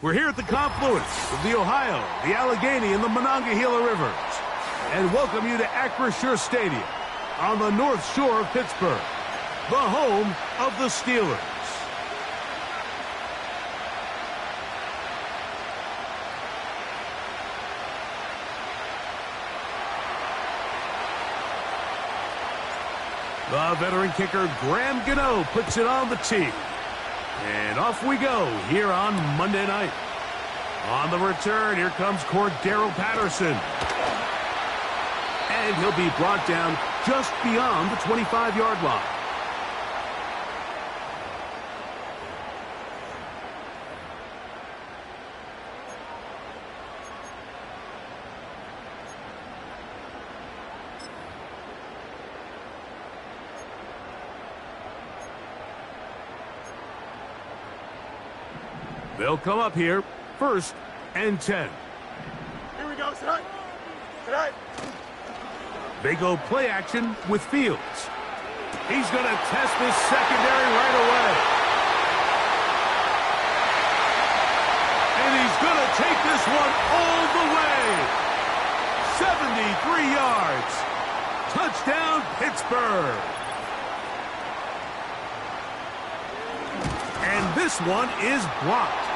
We're here at the confluence of the Ohio, the Allegheny, and the Monongahela Rivers, and welcome you to Acrisure Stadium on the North Shore of Pittsburgh, the home of the Steelers. The veteran kicker Graham Gano puts it on the tee. And off we go here on Monday night. On the return, here comes Cordero Patterson. And he'll be brought down just beyond the 25-yard line. They'll come up here, 1st and 10. Here we go, son. Tonight. They go play action with Fields. He's going to test this secondary right away. And he's going to take this one all the way. 73 yards. Touchdown, Pittsburgh. And this one is blocked.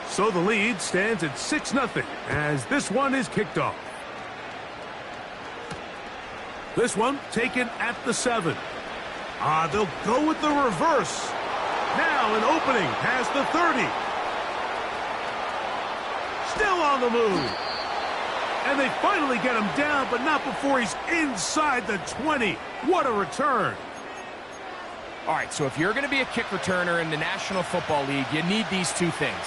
So the lead stands at 6-0 as this one is kicked off. This one taken at the 7. They'll go with the reverse. Now an opening past the 30. Still on the move. And they finally get him down, but not before he's inside the 20. What a return. All right, so if you're going to be a kick returner in the National Football League, you need these two things.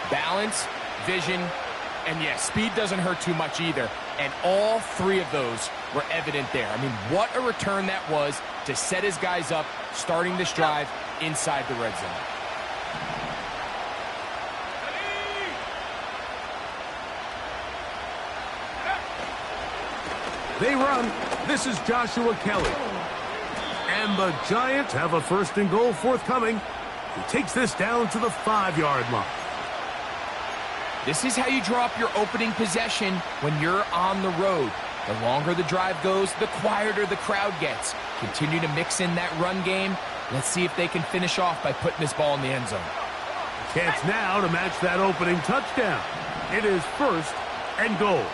Balance, vision, and yes, speed doesn't hurt too much either. And all three of those were evident there. I mean, what a return that was to set his guys up, starting this drive inside the red zone. They run. This is Joshua Kelly. And the Giants have a 1st and goal forthcoming. He takes this down to the 5-yard line. This is how you draw up your opening possession when you're on the road. The longer the drive goes, the quieter the crowd gets. Continue to mix in that run game. Let's see if they can finish off by putting this ball in the end zone. Chance now to match that opening touchdown. It is 1st and goal.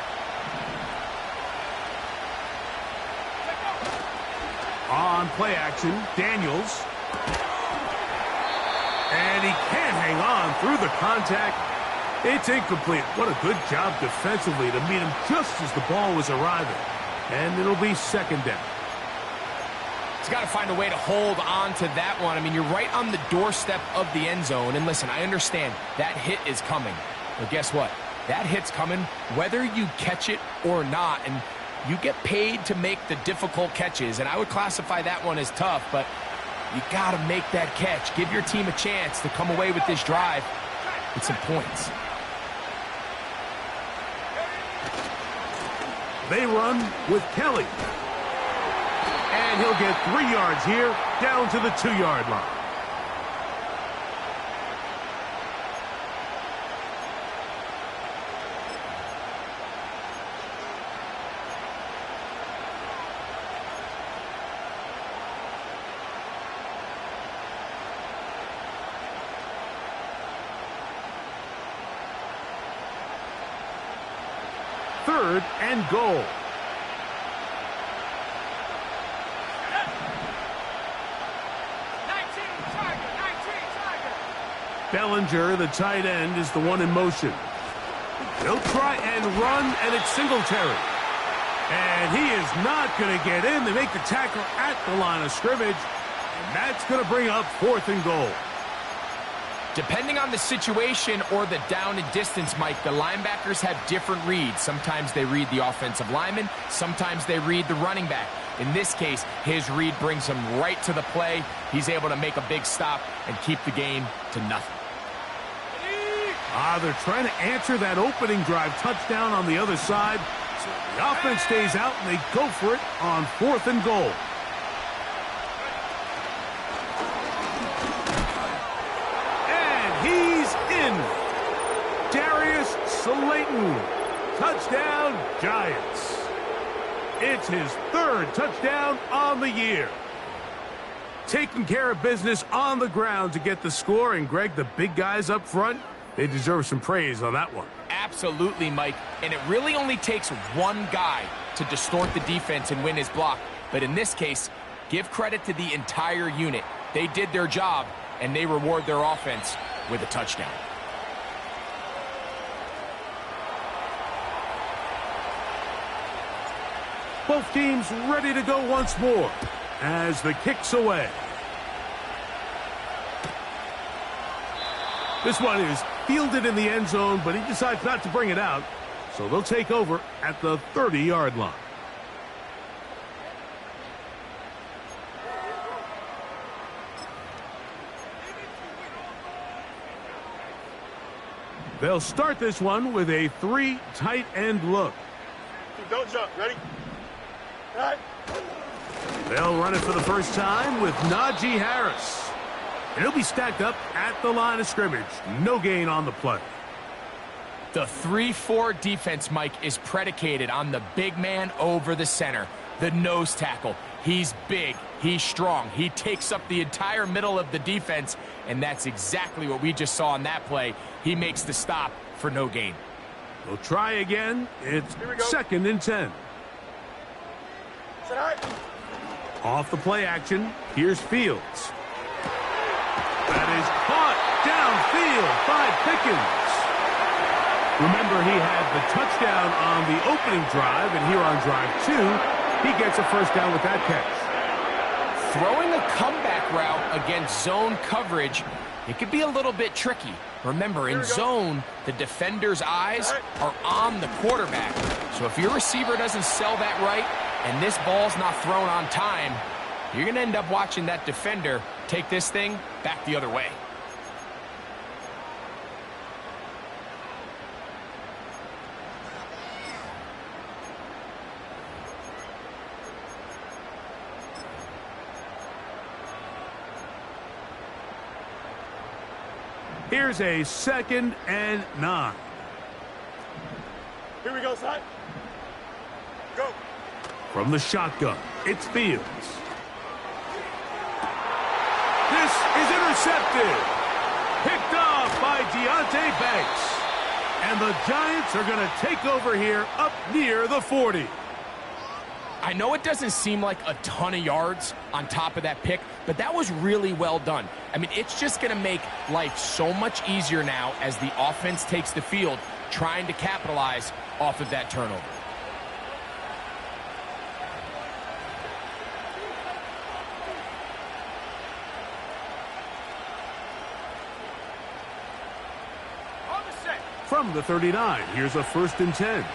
On play action, Daniels. And he can't hang on through the contact. It's incomplete. What a good job defensively to meet him just as the ball was arriving. And it'll be 2nd down. He's got to find a way to hold on to that one. I mean, you're right on the doorstep of the end zone. And listen, I understand that hit is coming. But guess what? That hit's coming whether you catch it or not. And you get paid to make the difficult catches. And I would classify that one as tough. But you got to make that catch. Give your team a chance to come away with this drive with some points. They run with Kelly. And he'll get 3 yards here, down to the 2-yard line. Third and goal. Bellinger, the tight end, is the one in motion. He'll try and run, and it's Singletary. And he is not going to get in. They make the tackle at the line of scrimmage, and that's going to bring up 4th and goal. Depending on the situation or the down and distance, Mike, the linebackers have different reads. Sometimes they read the offensive lineman. Sometimes they read the running back. In this case, his read brings him right to the play. He's able to make a big stop and keep the game to nothing. They're trying to answer that opening drive touchdown on the other side. So the offense stays out, and they go for it on 4th and goal. And he's in. Darius Slayton. Touchdown, Giants. It's his 3rd touchdown on the year. Taking care of business on the ground to get the score. And, Greg, the big guys up front, they deserve some praise on that one. Absolutely, Mike. And it really only takes one guy to distort the defense and win his block. But in this case, give credit to the entire unit. They did their job, and they reward their offense with a touchdown. Both teams ready to go once more as the kick's away. This one is fielded in the end zone, but he decides not to bring it out. So they'll take over at the 30-yard line. They'll start this one with a 3 tight end look. Don't jump. Ready? Right. They'll run it for the first time with Najee Harris. And he'll be stacked up at the line of scrimmage. No gain on the play. The 3-4 defense, Mike, is predicated on the big man over the center, the nose tackle. He's big. He's strong. He takes up the entire middle of the defense, and that's exactly what we just saw on that play. He makes the stop for no gain. We'll try again. It's 2nd and 10. Sit high. Off the play action, here's Fields. That is caught downfield by Pickens. Remember, he had the touchdown on the opening drive, and here on drive 2, he gets a first down with that catch. Throwing a comeback route against zone coverage, it could be a little bit tricky. Remember, in zone, the defender's eyes are on the quarterback. So if your receiver doesn't sell that right, and this ball's not thrown on time, you're going to end up watching that defender take this thing back the other way. Here's a 2nd and 9. Here we go, son. Go. From the shotgun, it's Fields. This is intercepted. Picked off by Deonte Banks. And the Giants are going to take over here up near the 40. I know it doesn't seem like a ton of yards on top of that pick, but that was really well done. I mean, it's just going to make life so much easier now as the offense takes the field, trying to capitalize off of that turnover. From the 39, here's a 1st and 10.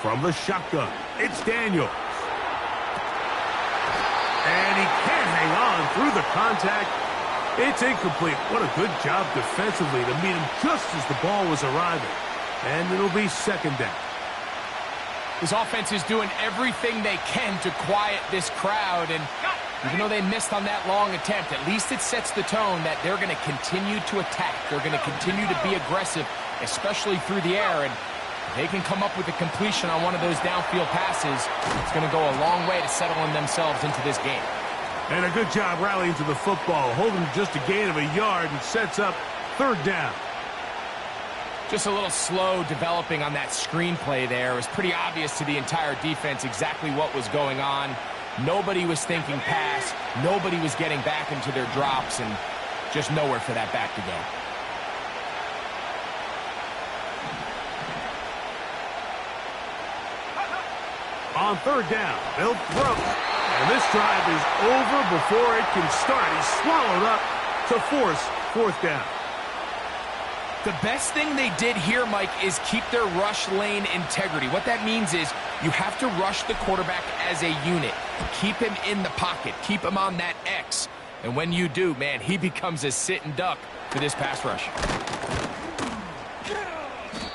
From the shotgun, it's Daniels. And he can't hang on through the contact. It's incomplete. What a good job defensively to meet him just as the ball was arriving. And it'll be 2nd down. This offense is doing everything they can to quiet this crowd, and even though they missed on that long attempt, at least it sets the tone that they're going to continue to attack. They're going to continue to be aggressive, especially through the air, and if they can come up with a completion on one of those downfield passes, it's going to go a long way to settling themselves into this game. And a good job rallying to the football, holding just a gain of a yard and sets up 3rd down. Just a little slow developing on that screenplay there. It was pretty obvious to the entire defense exactly what was going on. Nobody was thinking pass. Nobody was getting back into their drops, and just nowhere for that back to go. On 3rd down, they'll throw. And this drive is over before it can start. He's swallowed up to force 4th down. The best thing they did here, Mike, is keep their rush lane integrity. What that means is you have to rush the quarterback as a unit. Keep him in the pocket. Keep him on that X. And when you do, man, he becomes a sitting duck for this pass rush.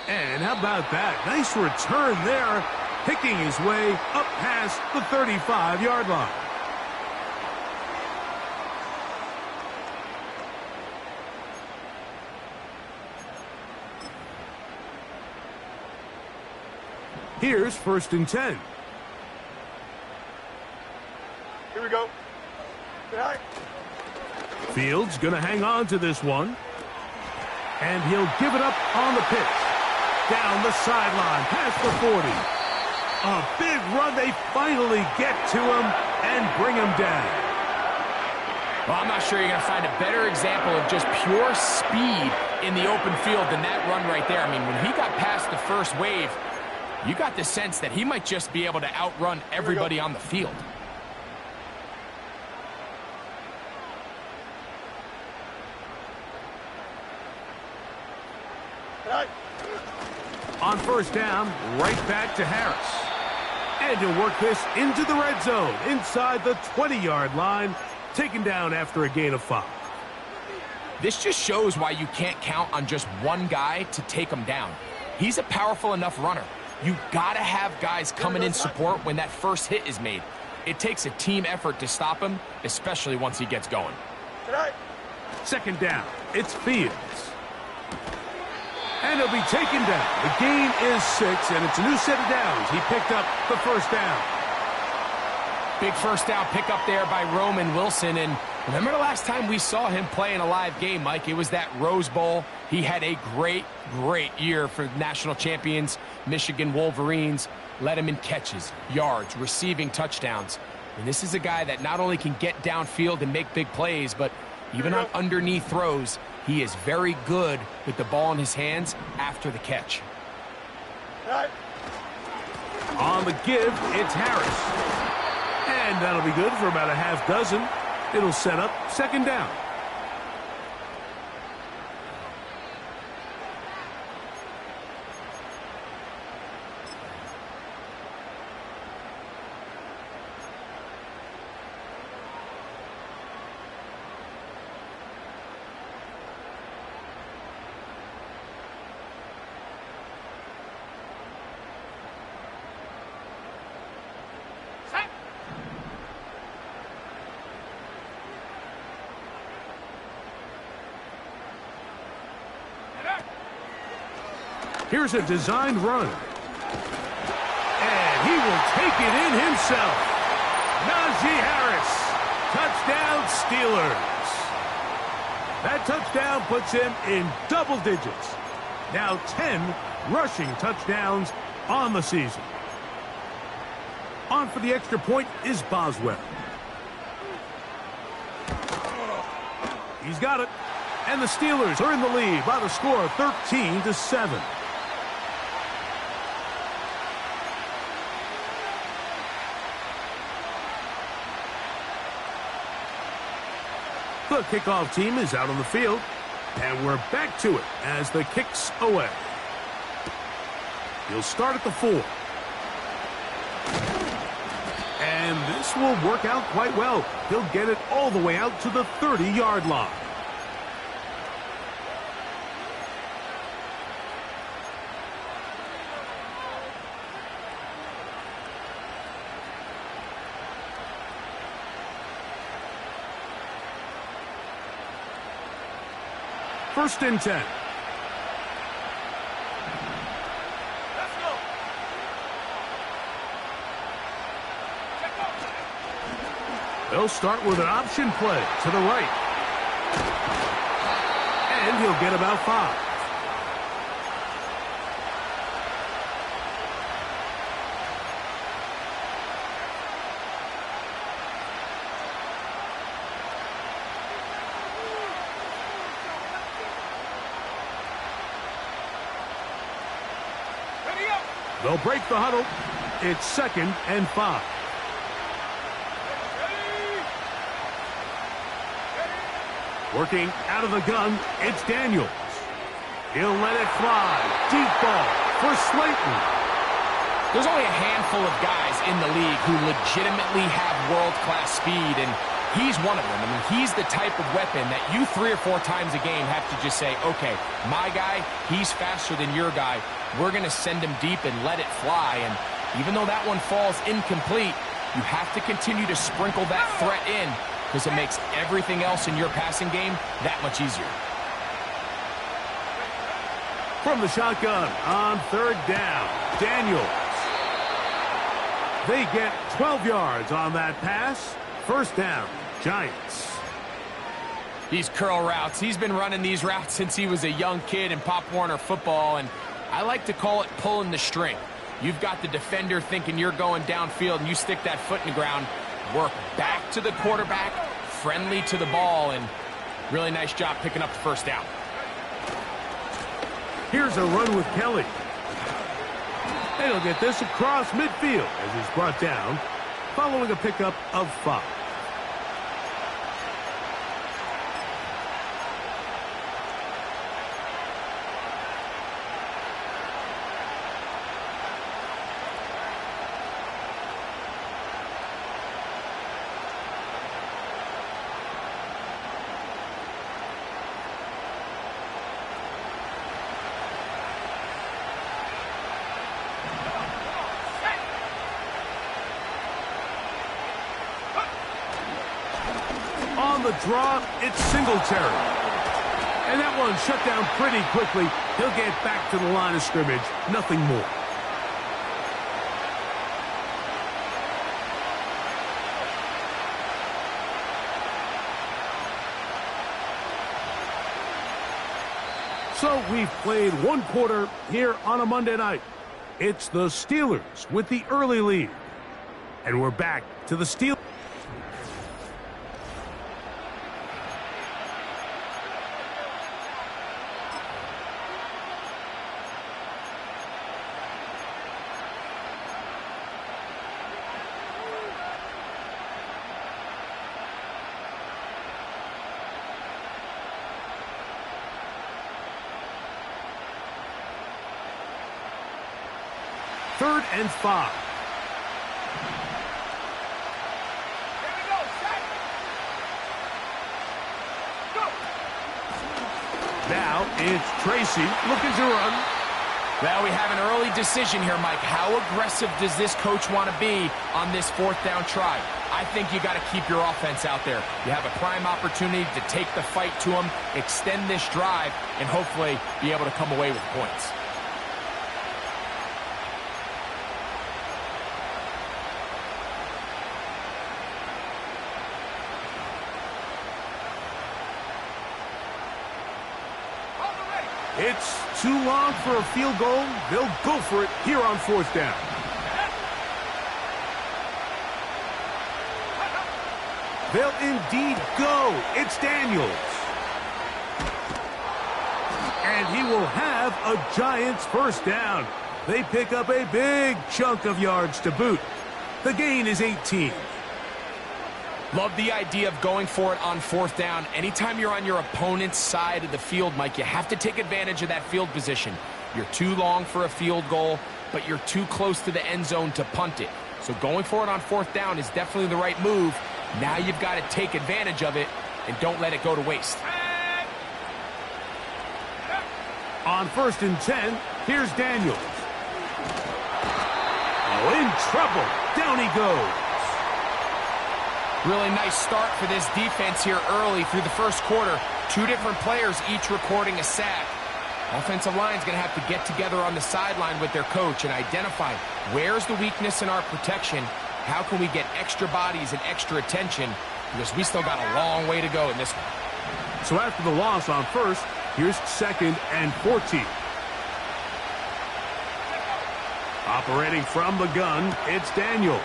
And how about that? Nice return there, picking his way up past the 35-yard line. Here's 1st and 10. Here we go. Right. Fields going to hang on to this one. And he'll give it up on the pitch. Down the sideline, past the 40. A big run. They finally get to him and bring him down. Well, I'm not sure you're going to find a better example of just pure speed in the open field than that run right there. I mean, when he got past the first wave, you got the sense that he might just be able to outrun everybody on the field. Right. On 1st down, right back to Harris. And he'll work this into the red zone, inside the 20-yard line, taken down after a gain of 5. This just shows why you can't count on just one guy to take him down. He's a powerful enough runner. You gotta have guys coming in support when that first hit is made. It takes a team effort to stop him, especially once he gets going. Right. 2nd down, it's Fields. And he'll be taken down. The gain is 6, and it's a new set of downs. He picked up the 1st down. Big 1st down pickup there by Roman Wilson. And remember the last time we saw him play in a live game, Mike? It was that Rose Bowl. He had a great year for national champions, Michigan Wolverines. Led him in catches, yards, receiving touchdowns. And this is a guy that not only can get downfield and make big plays, but even on underneath throws, he is very good with the ball in his hands after the catch. Right. On the give, it's Harris. And that'll be good for about a half dozen. It'll set up 2nd down. Here's a designed run. And he will take it in himself. Najee Harris. Touchdown Steelers. That touchdown puts him in double digits. Now 10 rushing touchdowns on the season. On for the extra point is Boswell. He's got it. And the Steelers are in the lead by the score of 13-7. The kickoff team is out on the field, and we're back to it as the kick's away. He'll start at the 4. And this will work out quite well. He'll get it all the way out to the 30-yard line. First and 10. Let's go. They'll start with an option play to the right. And he'll get about 5. They'll break the huddle. It's 2nd and 5. Working out of the gun, it's Daniels. He'll let it fly. Deep ball for Slayton. There's only a handful of guys in the league who legitimately have world-class speed, and he's one of them. I mean, he's the type of weapon that you 3 or 4 times a game have to just say, okay, my guy, he's faster than your guy. We're going to send him deep and let it fly. And even though that one falls incomplete, you have to continue to sprinkle that threat in because it makes everything else in your passing game that much easier. From the shotgun on 3rd down, Daniels. They get 12 yards on that pass. 1st down, Giants. These curl routes, he's been running these routes since he was a young kid in Pop Warner football, and I like to call it pulling the string. You've got the defender thinking you're going downfield, and you stick that foot in the ground, work back to the quarterback, friendly to the ball, and really nice job picking up the 1st down. Here's a run with Kelly. And he'll get this across midfield as he's brought down, following a pickup of 5. On the draw, it's Singletary. And that one shut down pretty quickly. He'll get back to the line of scrimmage. Nothing more. So we've played 1 quarter here on a Monday night. It's the Steelers with the early lead. And we're back to the Steelers. Third and 5. Here we go. Set. Go. Now it's Tracy looking to run. Well, we have an early decision here, Mike. How aggressive does this coach want to be on this 4th down try? I think you got to keep your offense out there. You have a prime opportunity to take the fight to them, extend this drive, and hopefully be able to come away with points. It's too long for a field goal. They'll go for it here on 4th down. They'll indeed go. It's Daniels. And he will have a Giants 1st down. They pick up a big chunk of yards to boot. The gain is 18. Love the idea of going for it on 4th down. Anytime you're on your opponent's side of the field, Mike, you have to take advantage of that field position. You're too long for a field goal, but you're too close to the end zone to punt it. So going for it on 4th down is definitely the right move. Now you've got to take advantage of it and don't let it go to waste. On 1st and 10, here's Daniels. Oh, in trouble. Down he goes. Really nice start for this defense here early through the 1st quarter. 2 different players each recording a sack. Offensive line's going to have to get together on the sideline with their coach and identify where's the weakness in our protection. How can we get extra bodies and extra attention? Because we still got a long way to go in this one. So after the loss on 1st, here's 2nd and 14. Operating from the gun, it's Daniels.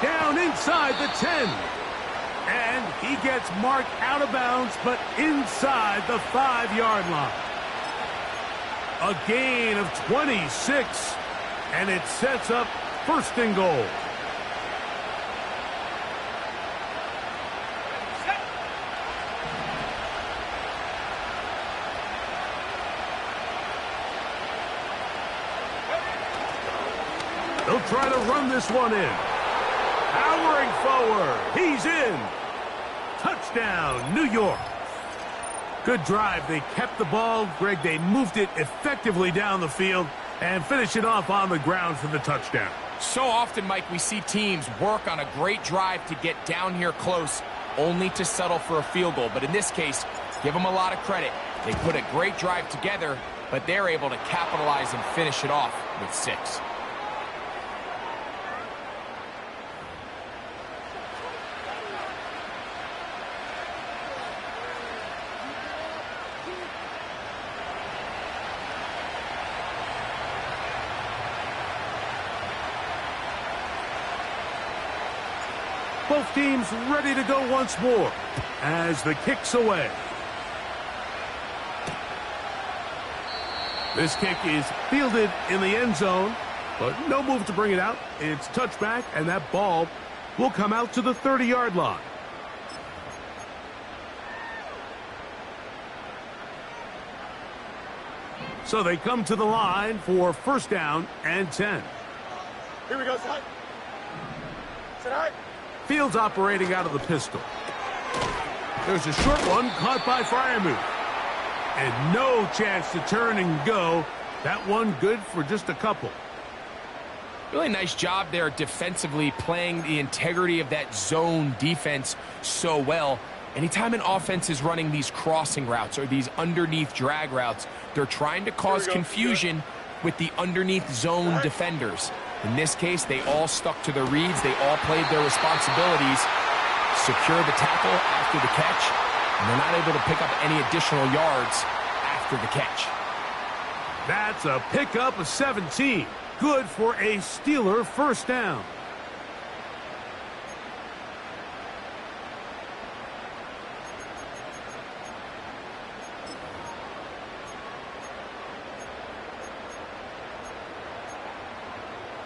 Down inside the 10. And he gets marked out of bounds, but inside the 5-yard line. A gain of 26, and it sets up 1st and goal. They'll try to run this one in. Powering forward. He's in. Touchdown, New York. Good drive. They kept the ball. Greg, they moved it effectively down the field and finish it off on the ground for the touchdown. So often, Mike, we see teams work on a great drive to get down here close, only to settle for a field goal. But in this case, give them a lot of credit. They put a great drive together, but they're able to capitalize and finish it off with 6. Both teams ready to go once more as the kick's away. This kick is fielded in the end zone, but no move to bring it out. It's touchback, and that ball will come out to the 30-yard line. So they come to the line for first down and 10. Here we go, son. Sit high. Fields operating out of the pistol. There's a short one caught by Fryermuth. And no chance to turn and go. That one good for just a couple. Really nice job there defensively, playing the integrity of that zone defense so well. Anytime an offense is running these crossing routes or these underneath drag routes, they're trying to cause confusion with the underneath zone defenders. In this case, they all stuck to their reads. They all played their responsibilities. Secure the tackle after the catch, and they're not able to pick up any additional yards after the catch. That's a pickup of 17. Good for a Steeler first down.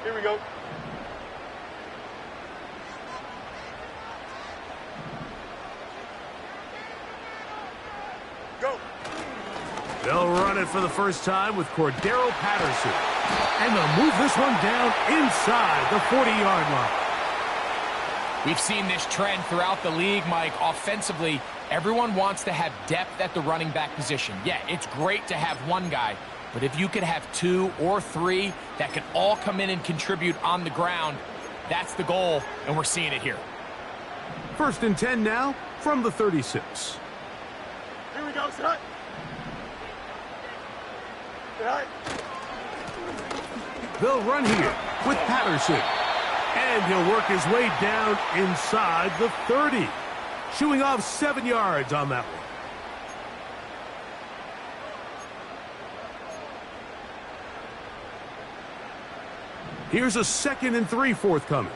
Here we go. Go. They'll run it for the first time with Cordero Patterson. And they'll move this one down inside the 40-yard line. We've seen this trend throughout the league, Mike. Offensively, everyone wants to have depth at the running back position. Yeah, it's great to have one guy, but if you could have 2 or 3 that can all come in and contribute on the ground, that's the goal, and we're seeing it here. First and 10 now from the 36. Here we go, son. Sit high. They'll run here with Patterson. And he'll work his way down inside the 30. Shooing off 7 yards on that one. Here's a 2nd and 3 forthcoming.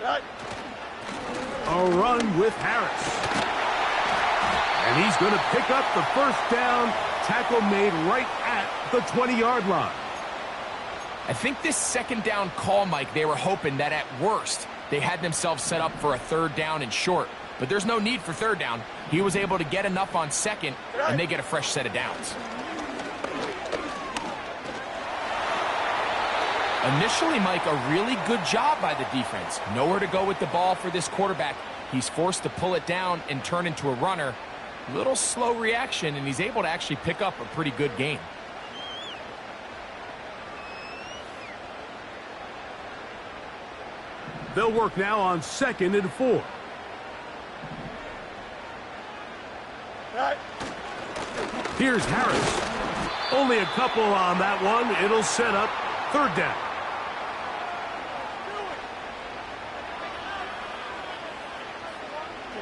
Right. A run with Harris. And he's going to pick up the first down. Tackle made right at the 20-yard line. I think this 2nd down call, Mike, they were hoping that at worst they had themselves set up for a 3rd down and short. But there's no need for 3rd down. He was able to get enough on 2nd, and they get a fresh set of downs. Initially, Mike, a really good job by the defense. Nowhere to go with the ball for this quarterback. He's forced to pull it down and turn into a runner. Little slow reaction, and he's able to actually pick up a pretty good gain. They'll work now on 2nd and 4. Right. Here's Harris. Only a couple on that one. It'll set up 3rd down.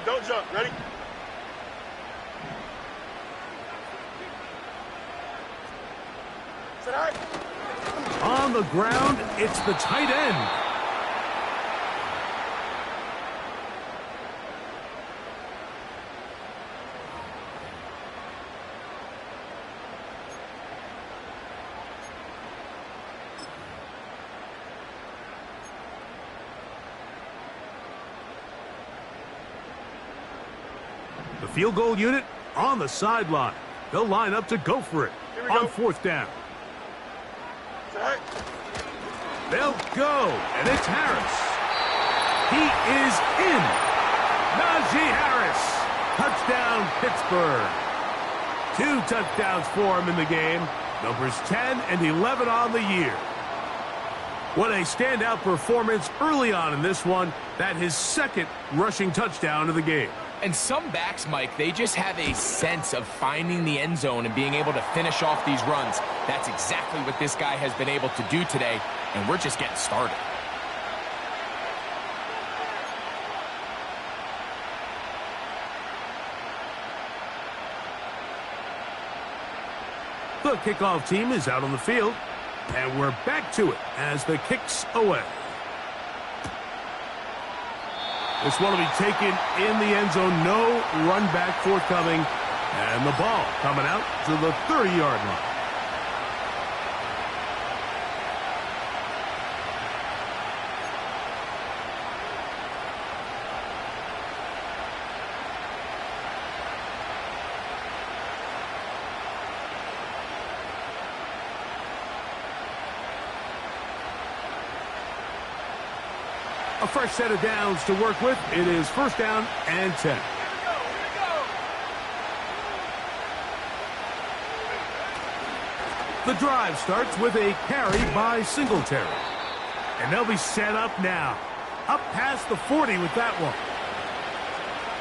Don't jump. Ready? Sit high. On the ground, it's the tight end. The field goal unit on the sideline. They'll line up to go for it on 4th down. Set. They'll go, and it's Harris. He is in. Najee Harris. Touchdown, Pittsburgh. 2 touchdowns for him in the game. Numbers 10 and 11 on the year. What a standout performance early on in this one. That his second rushing touchdown of the game. And some backs, Mike, they just have a sense of finding the end zone and being able to finish off these runs. That's exactly what this guy has been able to do today, and we're just getting started. The kickoff team is out on the field, and we're back to it as the kick's away. This one will be taken in the end zone. No run back forthcoming. And the ball coming out to the 30-yard line. A fresh set of downs to work with. It is first down and 10. The drive starts with a carry by Singletary. And they'll be set up now. Up past the 40 with that one.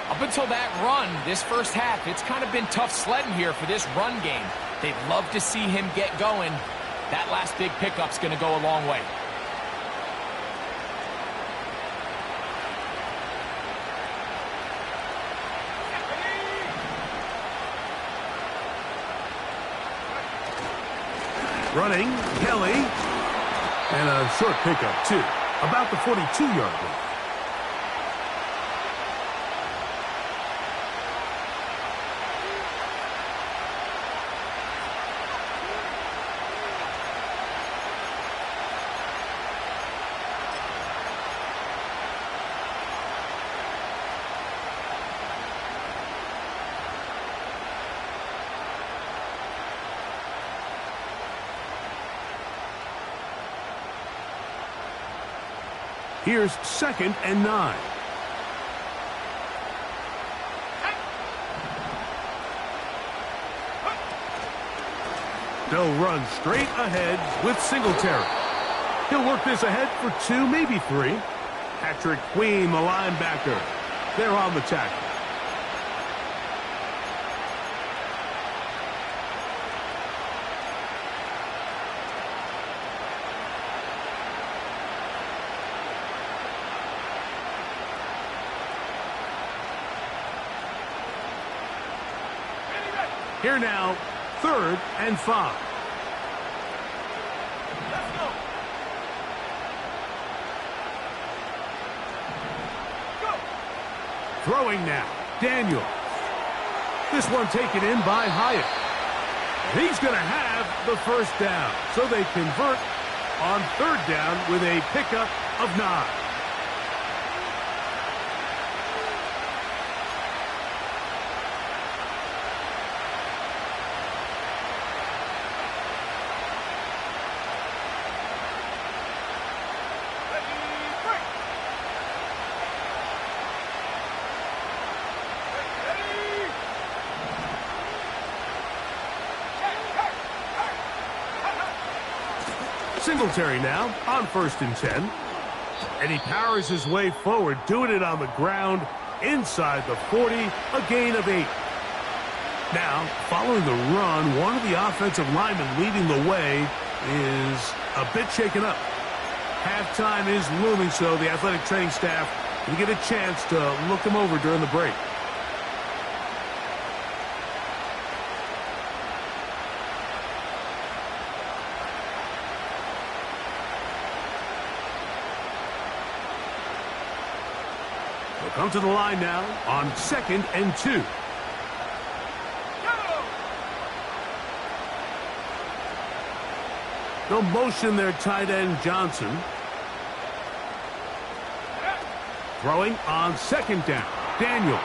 Up until that run, this first half, it's kind of been tough sledding here for this run game. They'd love to see him get going. That last big pickup's going to go a long way. Running, Kelly, and a short pickup, too. About the 42-yard line. Here's second and 9. They'll run straight ahead with Singletary. He'll work this ahead for 2, maybe 3. Patrick Queen, the linebacker. They're on the tackle. Here now, third and 5. Let's go. Go. Throwing now, Daniels. This one taken in by Hyatt. He's going to have the first down. So they convert on third down with a pickup of 9. Singletary now on first and 10. And he powers his way forward, doing it on the ground inside the 40, a gain of 8. Now, following the run, one of the offensive linemen leading the way is a bit shaken up. Halftime is looming, so the athletic training staff will get a chance to look him over during the break. Come to the line now on second and 2. They'll motion their tight end Johnson. Throwing on second down, Daniels.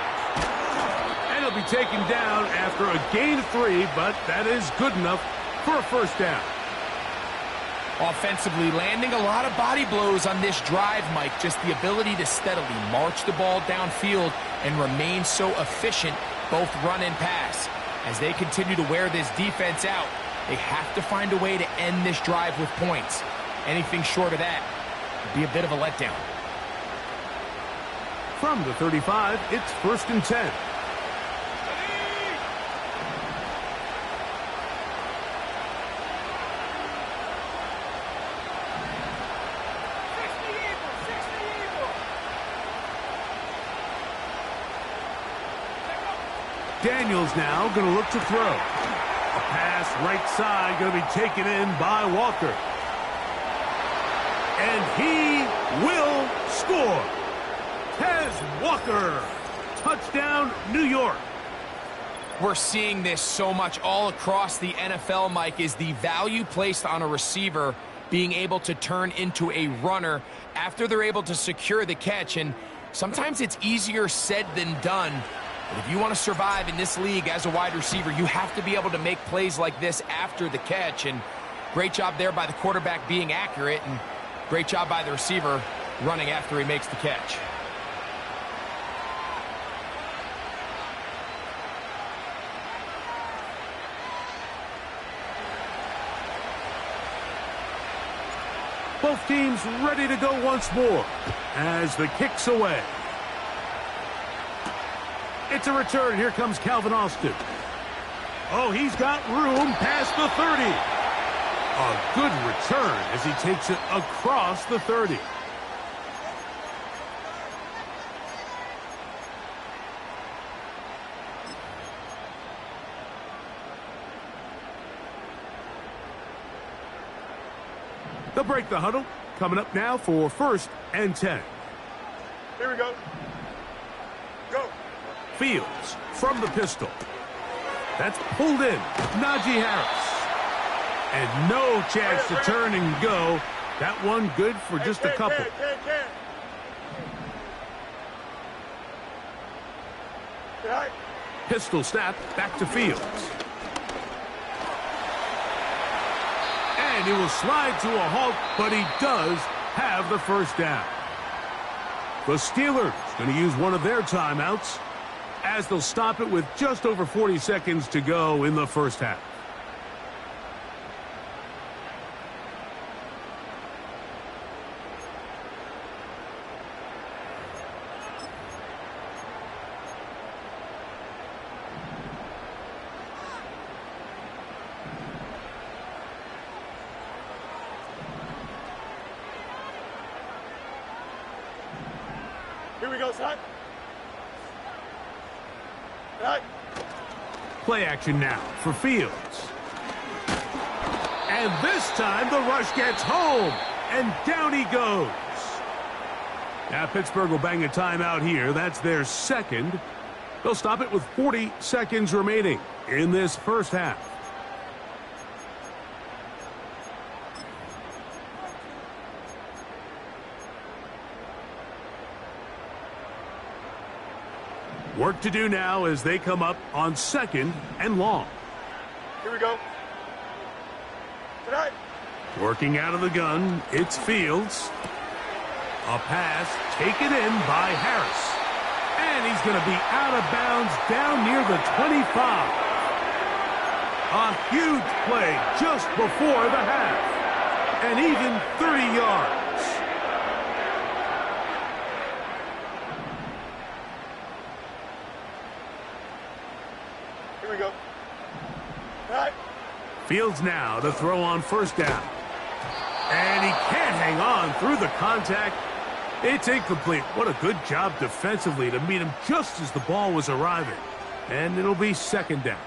And he'll be taken down after a gain of 3, but that is good enough for a first down. Offensively, landing a lot of body blows on this drive, Mike. Just the ability to steadily march the ball downfield and remain so efficient, both run and pass. As they continue to wear this defense out, they have to find a way to end this drive with points. Anything short of that would be a bit of a letdown. From the 35, it's 1st and 10. Daniels now going to look to throw. A pass right side going to be taken in by Walker. And he will score. Tez Walker. Touchdown, New York. We're seeing this so much all across the NFL, Mike, is the value placed on a receiver being able to turn into a runner after they're able to secure the catch. And sometimes it's easier said than done. But if you want to survive in this league as a wide receiver, you have to be able to make plays like this after the catch. And great job there by the quarterback being accurate, and great job by the receiver running after he makes the catch. Both teams ready to go once more as the kick's away. It's a return. Here comes Calvin Austin. Oh, he's got room past the 30. A good return as he takes it across the 30. They'll break the huddle. Coming up now for 1st and 10. Here we go. Go. Fields from the pistol. That's pulled in. Najee Harris. And no chance to turn and go. That one good for just a couple. Pistol snap back to Fields. And he will slide to a halt, but he does have the first down. The Steelers going to use one of their timeouts as they'll stop it with just over 40 seconds to go in the first half. Here we go, son. Play action now for Fields. And this time the rush gets home. And down he goes. Now Pittsburgh will bang a timeout here. That's their second. They'll stop it with 40 seconds remaining in this first half. Work to do now as they come up on 2nd and long. Here we go. Tonight. Working out of the gun, it's Fields. A pass taken in by Harris. And he's going to be out of bounds down near the 25. A huge play just before the half. And even 30 yards. Here we go. Right. Fields now to throw on 1st down. And he can't hang on through the contact. It's incomplete. What a good job defensively to meet him just as the ball was arriving. And it'll be 2nd down.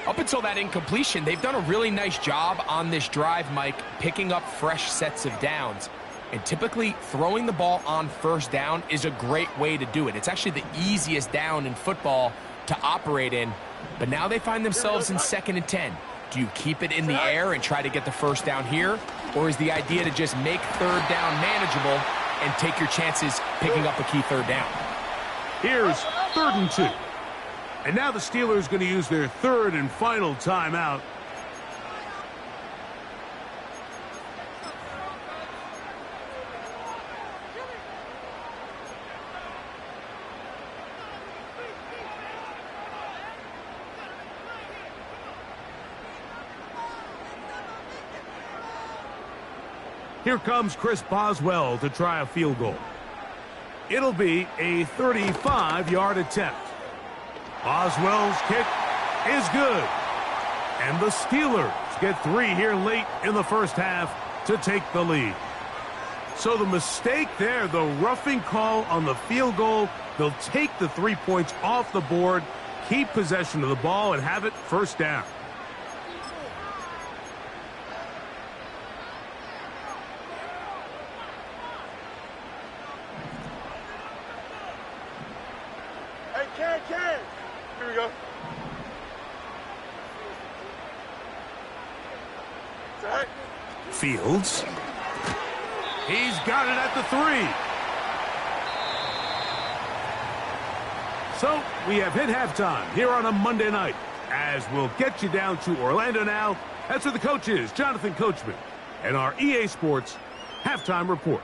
Up until that incompletion, they've done a really nice job on this drive, Mike, picking up fresh sets of downs. And typically, throwing the ball on 1st down is a great way to do it. It's actually the easiest down in football to operate in. But now they find themselves in 2nd and 10. Do you keep it in the air and try to get the 1st down here? Or is the idea to just make 3rd down manageable and take your chances picking up a key 3rd down? Here's 3rd and 2. And now the Steelers going to use their 3rd and final timeout. Here comes Chris Boswell to try a field goal. It'll be a 35-yard attempt. Boswell's kick is good. And the Steelers get 3 here late in the first half to take the lead. So the mistake there, the roughing call on the field goal, they'll take the 3 points off the board, keep possession of the ball, and have it first down. Hey, Ken! Here we go. Set. Fields. He's got it at the 3. So we have hit halftime here on a Monday night. As we'll get you down to Orlando now. That's where the coach is, Jonathan Coachman, and our EA Sports halftime report.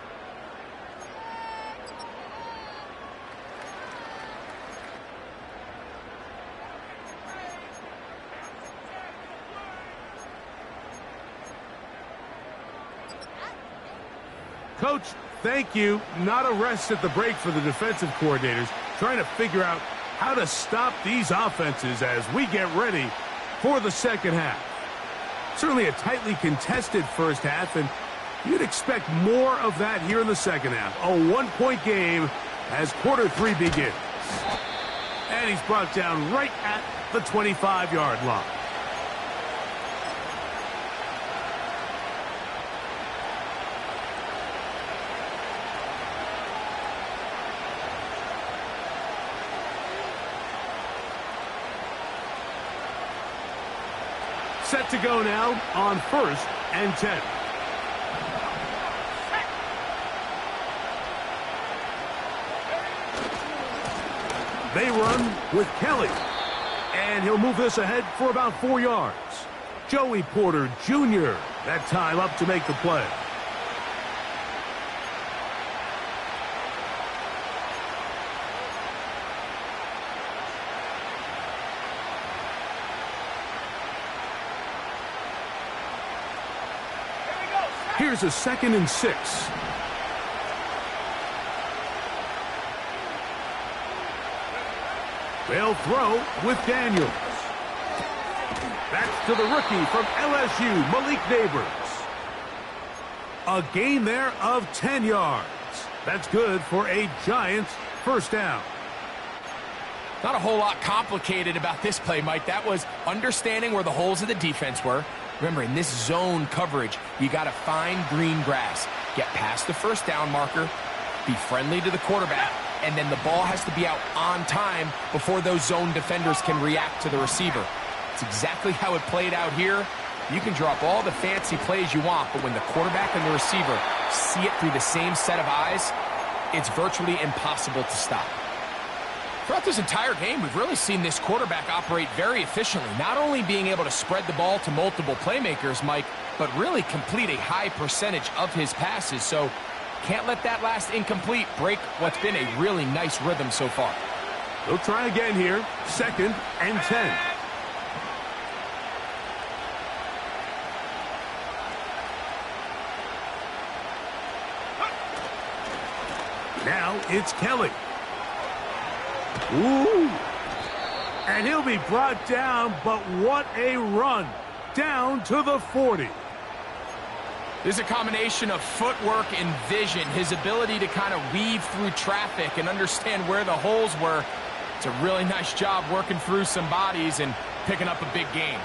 Coach, thank you. Not a rest at the break for the defensive coordinators, trying to figure out how to stop these offenses as we get ready for the second half. Certainly a tightly contested first half, and you'd expect more of that here in the second half. A one-point game as quarter 3 begins. And he's brought down right at the 25-yard line. Set to go now on 1st and 10. They run with Kelly. And he'll move this ahead for about 4 yards. Joey Porter Jr. that time up to make the play. Here's a 2nd and 6. They'll throw with Daniels. That's to the rookie from LSU, Malik Neighbors. A gain there of 10 yards. That's good for a Giants first down. Not a whole lot complicated about this play, Mike. That was understanding where the holes of the defense were. Remember, in this zone coverage, you got to find green grass. Get past the first down marker, be friendly to the quarterback, and then the ball has to be out on time before those zone defenders can react to the receiver. It's exactly how it played out here. You can drop all the fancy plays you want, but when the quarterback and the receiver see it through the same set of eyes, it's virtually impossible to stop. Throughout this entire game, we've really seen this quarterback operate very efficiently, not only being able to spread the ball to multiple playmakers, Mike, but really complete a high percentage of his passes. So can't let that last incomplete break what's been a really nice rhythm so far. They'll try again here, 2nd and 10. Now it's Kelly. Ooh. And he'll be brought down, but what a run. Down to the 40. This is a combination of footwork and vision. His ability to kind of weave through traffic and understand where the holes were. It's a really nice job working through some bodies and picking up a big gain.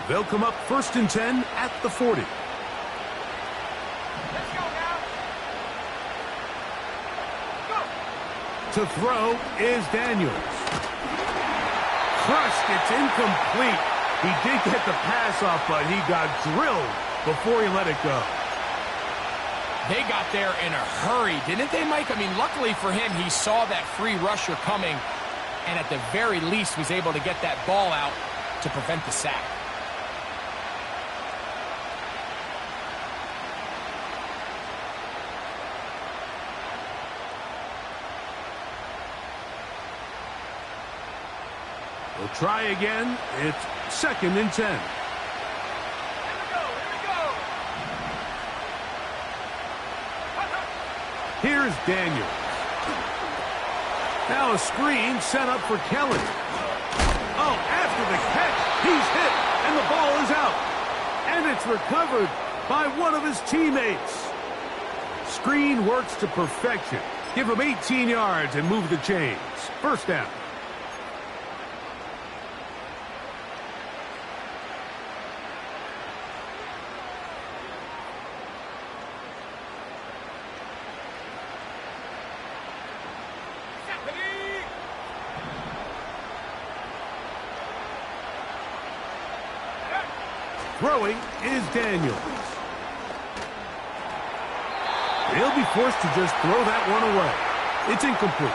They'll come up 1st and 10 at the 40. Let's go now. Go. To throw is Daniels. Crushed. It's incomplete. He did get the pass off, but he got drilled before he let it go. They got there in a hurry, didn't they, Mike? I mean, luckily for him, he saw that free rusher coming and at the very least was able to get that ball out to prevent the sack. He'll try again. It's 2nd and 10. Here's Daniels. Now a screen set up for Kelly. Oh, after the catch, he's hit, and the ball is out. And it's recovered by one of his teammates. Screen works to perfection. Give him 18 yards and move the chains. 1st down. Throwing is Daniels. He'll be forced to just throw that one away. It's incomplete.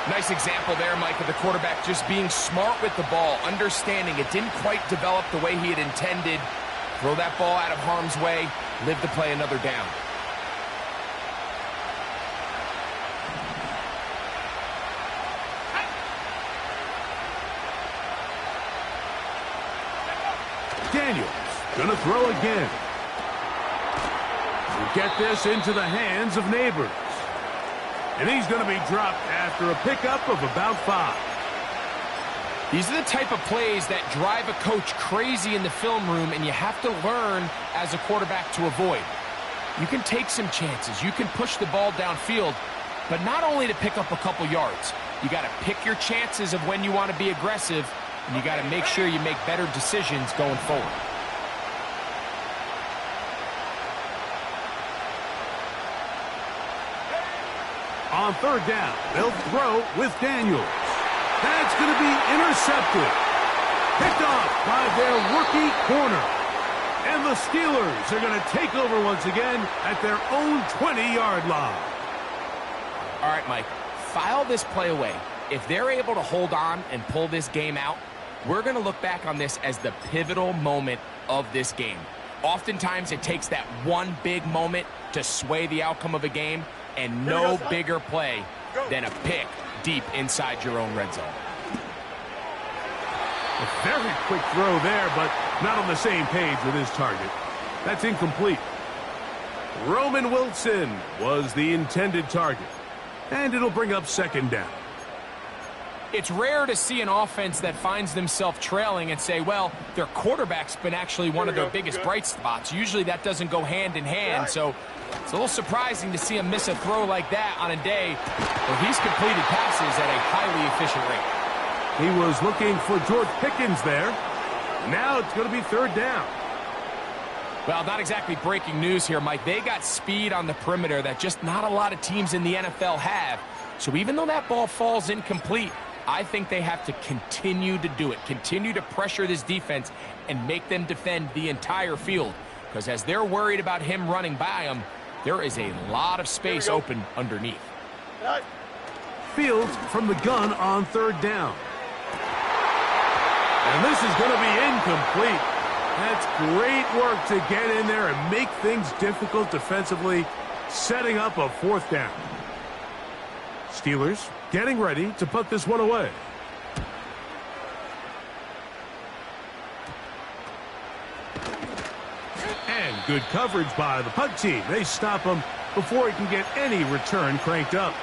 Nice example there, Mike, of the quarterback just being smart with the ball, understanding it didn't quite develop the way he had intended. Throw that ball out of harm's way, live to play another down. Daniels gonna throw again. We'll get this into the hands of Neighbors. And he's going to be dropped after a pickup of about 5. These are the type of plays that drive a coach crazy in the film room, and you have to learn as a quarterback to avoid. You can take some chances. You can push the ball downfield, but not only to pick up a couple yards. You got to pick your chances of when you want to be aggressive, and you got to make sure you make better decisions going forward. On 3rd down, they'll throw with Daniels. That's going to be intercepted. Picked off by their rookie corner. And the Steelers are going to take over once again at their own 20-yard line. All right, Mike, file this play away. If they're able to hold on and pull this game out, we're going to look back on this as the pivotal moment of this game. Oftentimes, it takes that one big moment to sway the outcome of a game, and no bigger play than a pick deep inside your own red zone. A very quick throw there, but not on the same page with his target. That's incomplete. Roman Wilson was the intended target, and it'll bring up 2nd down. It's rare to see an offense that finds themselves trailing and say, well, their quarterback's been actually one of their biggest bright spots. Usually that doesn't go hand in hand, so it's a little surprising to see him miss a throw like that on a day where he's completed passes at a highly efficient rate. He was looking for George Pickens there. Now it's going to be 3rd down. Well, not exactly breaking news here, Mike. They got speed on the perimeter that just not a lot of teams in the NFL have. So even though that ball falls incomplete, I think they have to continue to do it, continue to pressure this defense and make them defend the entire field. Because as they're worried about him running by them, there is a lot of space open underneath. Fields from the gun on 3rd down. And this is going to be incomplete. That's great work to get in there and make things difficult defensively, setting up a 4th down. Steelers getting ready to put this one away. And good coverage by the punt team. They stop him before he can get any return cranked up.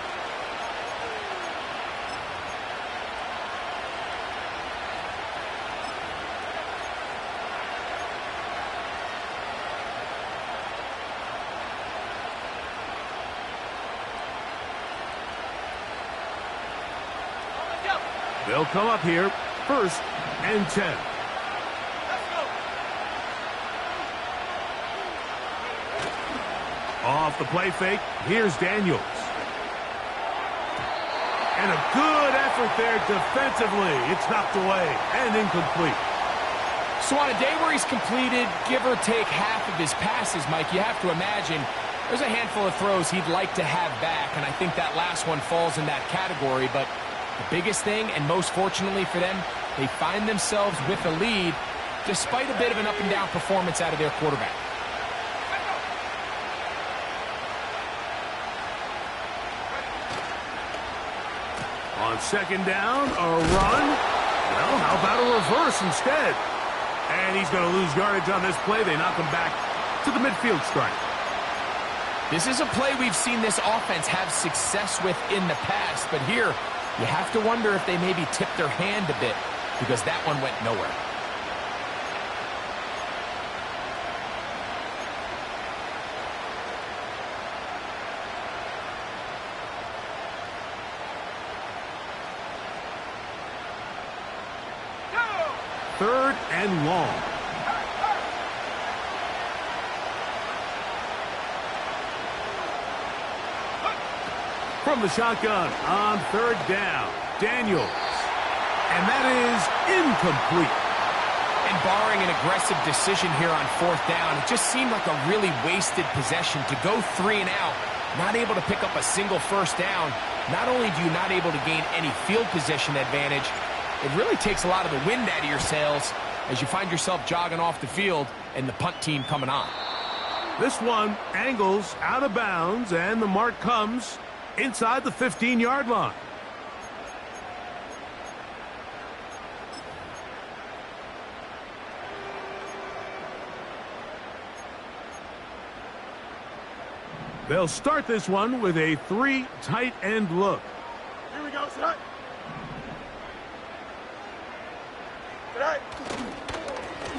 They'll come up here, 1st and 10. Off the play fake, here's Daniels. And a good effort there defensively. It's knocked away and incomplete. So on a day where he's completed, give or take half of his passes, Mike, you have to imagine there's a handful of throws he'd like to have back, and I think that last one falls in that category, but the biggest thing, and most fortunately for them, they find themselves with a lead despite a bit of an up-and-down performance out of their quarterback. On 2nd down, a run, Well, how about a reverse instead? And he's going to lose yardage on this play. They knock him back to the midfield stripe. This is a play we've seen this offense have success with in the past, but here you have to wonder if they maybe tipped their hand a bit because that one went nowhere. Third and long. From the shotgun on third down, Daniels. And that is incomplete. And barring an aggressive decision here on fourth down, it just seemed like a really wasted possession to go 3 and out, not able to pick up a single first down. Not only do you not able to gain any field position advantage, it really takes a lot of the wind out of your sails as you find yourself jogging off the field and the punt team coming on. This one angles out of bounds, and the mark comes inside the 15-yard line. They'll start this one with a 3 tight end look. Here we go, set. Set.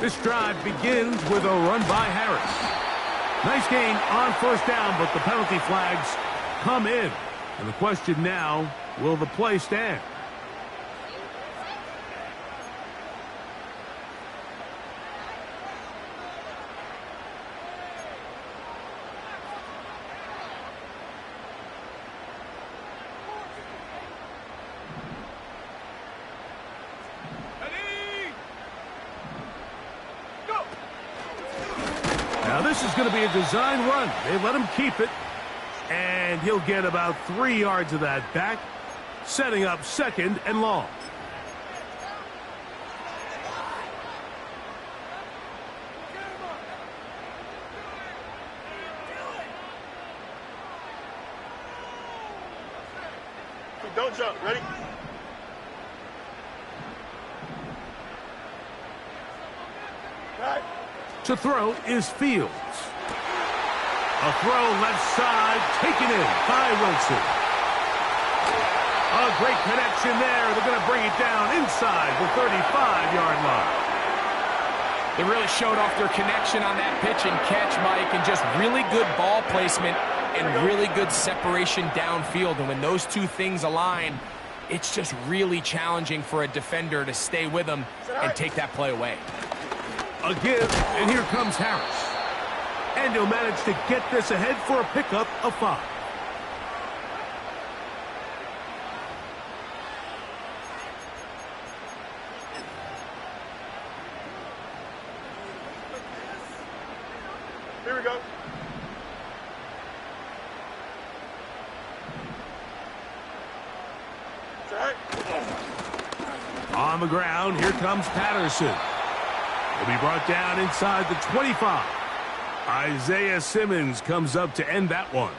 This drive begins with a run by Harris. Nice gain on first down, but the penalty flags come in. And the question now, will the play stand? Now this is going to be a design run. They let him keep it. And he'll get about 3 yards of that back, setting up second and long. Don't jump. Ready? Right. To throw is Fields. A throw left side, taken in by Wilson. A great connection there. They're going to bring it down inside the 35-yard line. They really showed off their connection on that pitch and catch, Mike, and just really good ball placement and really good separation downfield. And when those two things align, it's just really challenging for a defender to stay with them and take that play away. A give, and here comes Harris. And he'll manage to get this ahead for a pickup of 5. Here we go. Set. On the ground, here comes Patterson. He'll be brought down inside the 25. Isaiah Simmons comes up to end that one.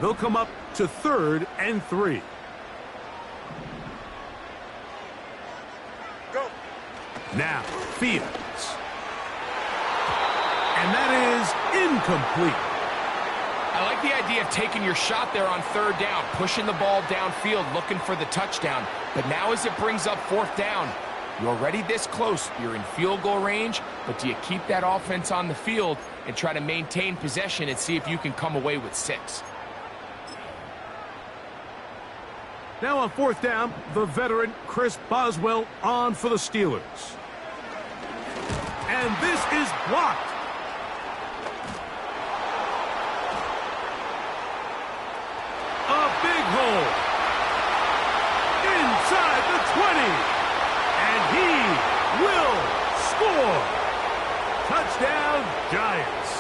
They'll come up to 3rd and 3. Go. Now, Fields. And that is incomplete. I like the idea of taking your shot there on 3rd down, pushing the ball downfield, looking for the touchdown. But now as it brings up 4th down, you're already this close. You're in field goal range, but do you keep that offense on the field and try to maintain possession and see if you can come away with 6? Now on 4th down, the veteran Chris Boswell on for the Steelers. And this is blocked. A big hole. Inside the 20. And he will score. Touchdown, Giants.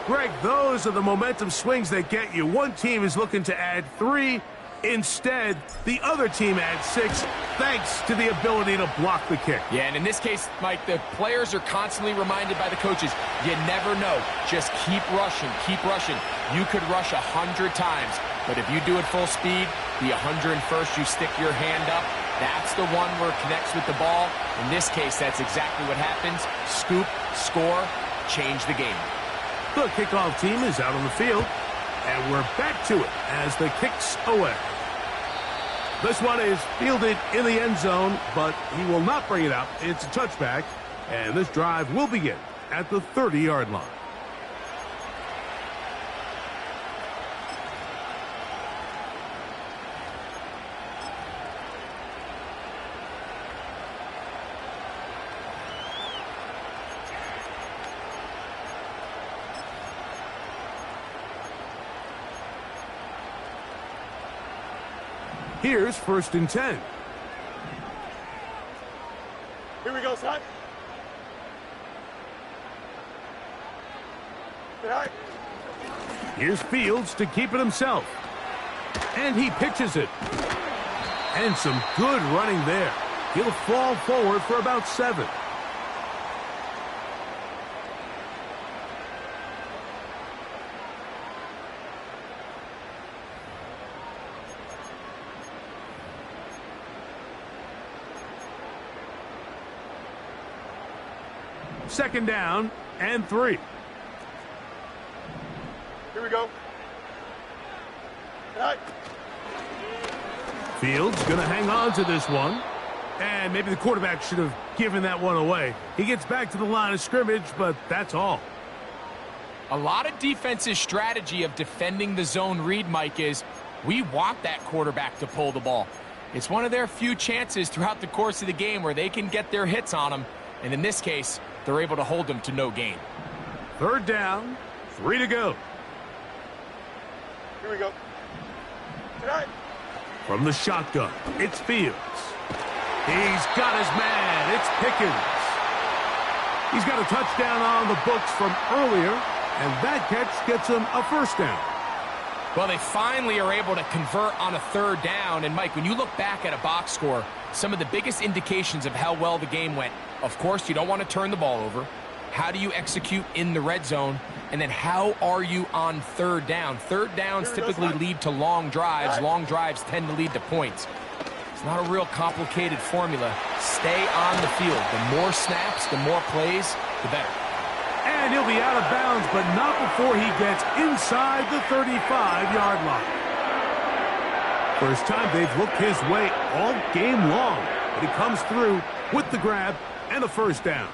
Greg, those are the momentum swings that get you. One team is looking to add 3. Instead, the other team adds 6 thanks to the ability to block the kick. Yeah, and in this case, Mike, the players are constantly reminded by the coaches, you never know. Just keep rushing, keep rushing. You could rush 100 times, but if you do it full speed, the 101st, you stick your hand up. That's the one where it connects with the ball. In this case, that's exactly what happens. Scoop, score, change the game. The kickoff team is out on the field, and we're back to it as the kick's away. This one is fielded in the end zone, but he will not bring it out. It's a touchback, and this drive will begin at the 30-yard line. Here's 1st and 10. Here we go, son. Right. Here's Fields to keep it himself. And he pitches it. And some good running there. He'll fall forward for about 7. Second down and 3. Here we go. Right. Fields going to hang on to this one. And maybe the quarterback should have given that one away. He gets back to the line of scrimmage, but that's all. A lot of defense's strategy of defending the zone read, Mike, is we want that quarterback to pull the ball. It's one of their few chances throughout the course of the game where they can get their hits on him. And in this case, they're able to hold them to no gain. 3rd down, 3 to go. Here we go. Tonight. From the shotgun, it's Fields. He's got his man. It's Pickens. He's got a touchdown on the books from earlier, and that catch gets him a 1st down. Well, they finally are able to convert on a 3rd down. And, Mike, when you look back at a box score, some of the biggest indications of how well the game went, of course, you don't want to turn the ball over. How do you execute in the red zone? And then how are you on 3rd down? 3rd downs typically lead to long drives. Long drives tend to lead to points. It's not a real complicated formula. Stay on the field. The more snaps, the more plays, the better. And he'll be out of bounds, but not before he gets inside the 35-yard line. First time they've looked his way all game long, but he comes through with the grab and a 1st down.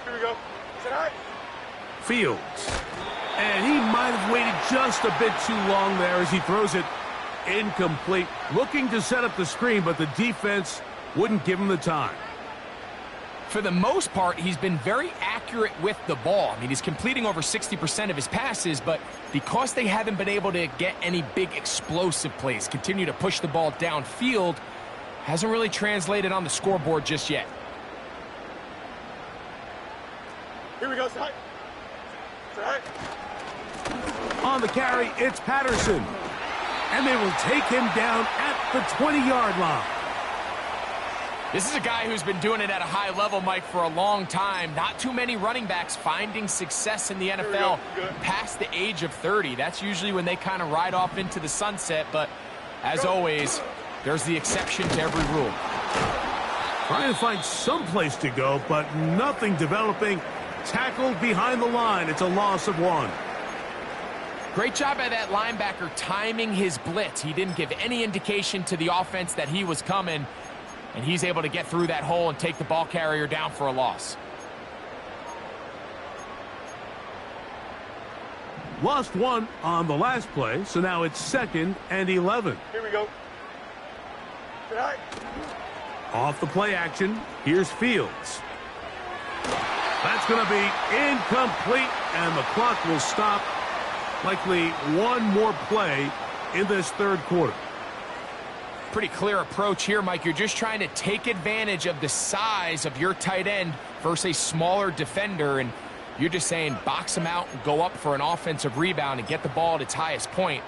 Here we go. Tonight. Fields. And he might have waited just a bit too long there as he throws it incomplete. Looking to set up the screen, but the defense wouldn't give him the time. For the most part, he's been very accurate with the ball. I mean, he's completing over 60% of his passes, but because they haven't been able to get any big explosive plays, continue to push the ball downfield, hasn't really translated on the scoreboard just yet. Here we go, son. Tonight. On the carry, it's Patterson. And they will take him down at the 20-yard line. This is a guy who's been doing it at a high level, Mike, for a long time. Not too many running backs finding success in the NFL past the age of 30. That's usually when they kind of ride off into the sunset. But as always, there's the exception to every rule. Trying to find some place to go, but nothing developing. Tackled behind the line. It's a loss of 1. Great job by that linebacker timing his blitz. He didn't give any indication to the offense that he was coming. And he's able to get through that hole and take the ball carrier down for a loss. Lost 1 on the last play, so now it's 2nd and 11. Here we go. Tonight. Off the play action, here's Fields. That's going to be incomplete, and the clock will stop. Likely one more play in this 3rd quarter. Pretty clear approach here, Mike. You're just trying to take advantage of the size of your tight end versus a smaller defender, and you're just saying box him out and go up for an offensive rebound and get the ball at its highest point.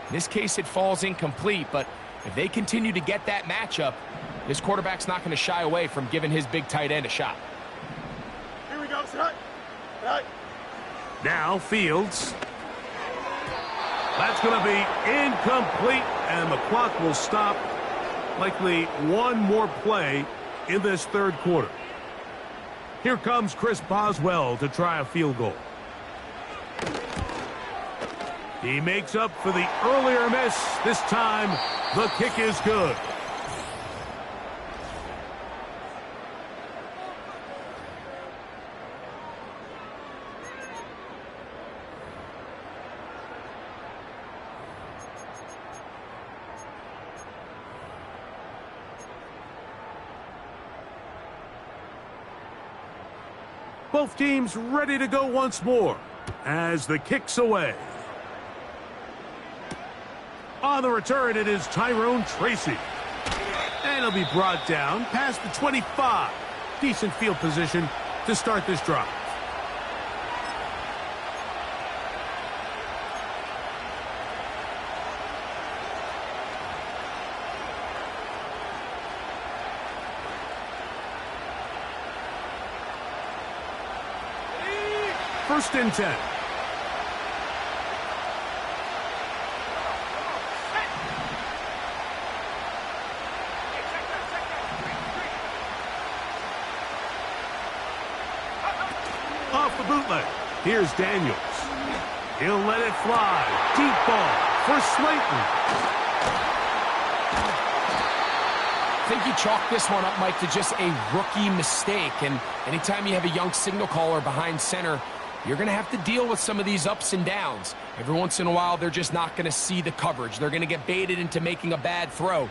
In this case, it falls incomplete, but if they continue to get that matchup, this quarterback's not going to shy away from giving his big tight end a shot. Here we go. Right. Now Fields. That's going to be incomplete, and the clock will stop. Likely one more play in this third quarter. Here comes Chris Boswell to try a field goal. He makes up for the earlier miss. This time, the kick is good. Both teams ready to go once more as the kick's away. On the return, it is Tyrone Tracy. And he'll be brought down past the 25. Decent field position to start this drive. First and 10. Off the bootleg. Here's Daniels. He'll let it fly. Deep ball for Slayton. I think you chalk this one up, Mike, to just a rookie mistake. And anytime you have a young signal caller behind center, you're going to have to deal with some of these ups and downs. Every once in a while, they're just not going to see the coverage. They're going to get baited into making a bad throw.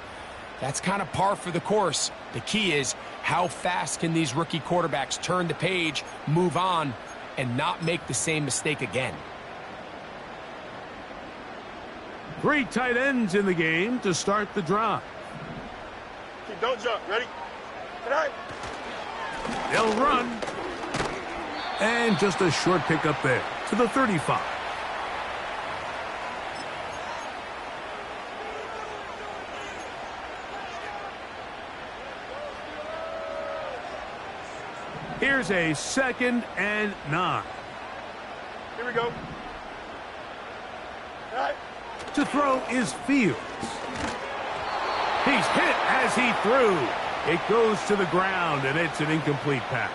That's kind of par for the course. The key is how fast can these rookie quarterbacks turn the page, move on, and not make the same mistake again. Three tight ends in the game to start the drive. Don't jump. Ready? Tonight. They'll run. And just a short pickup there to the 35. Here's a 2nd and 9. Here we go. Tonight. To throw is Fields. He's hit as he threw. It goes to the ground, and it's an incomplete pass.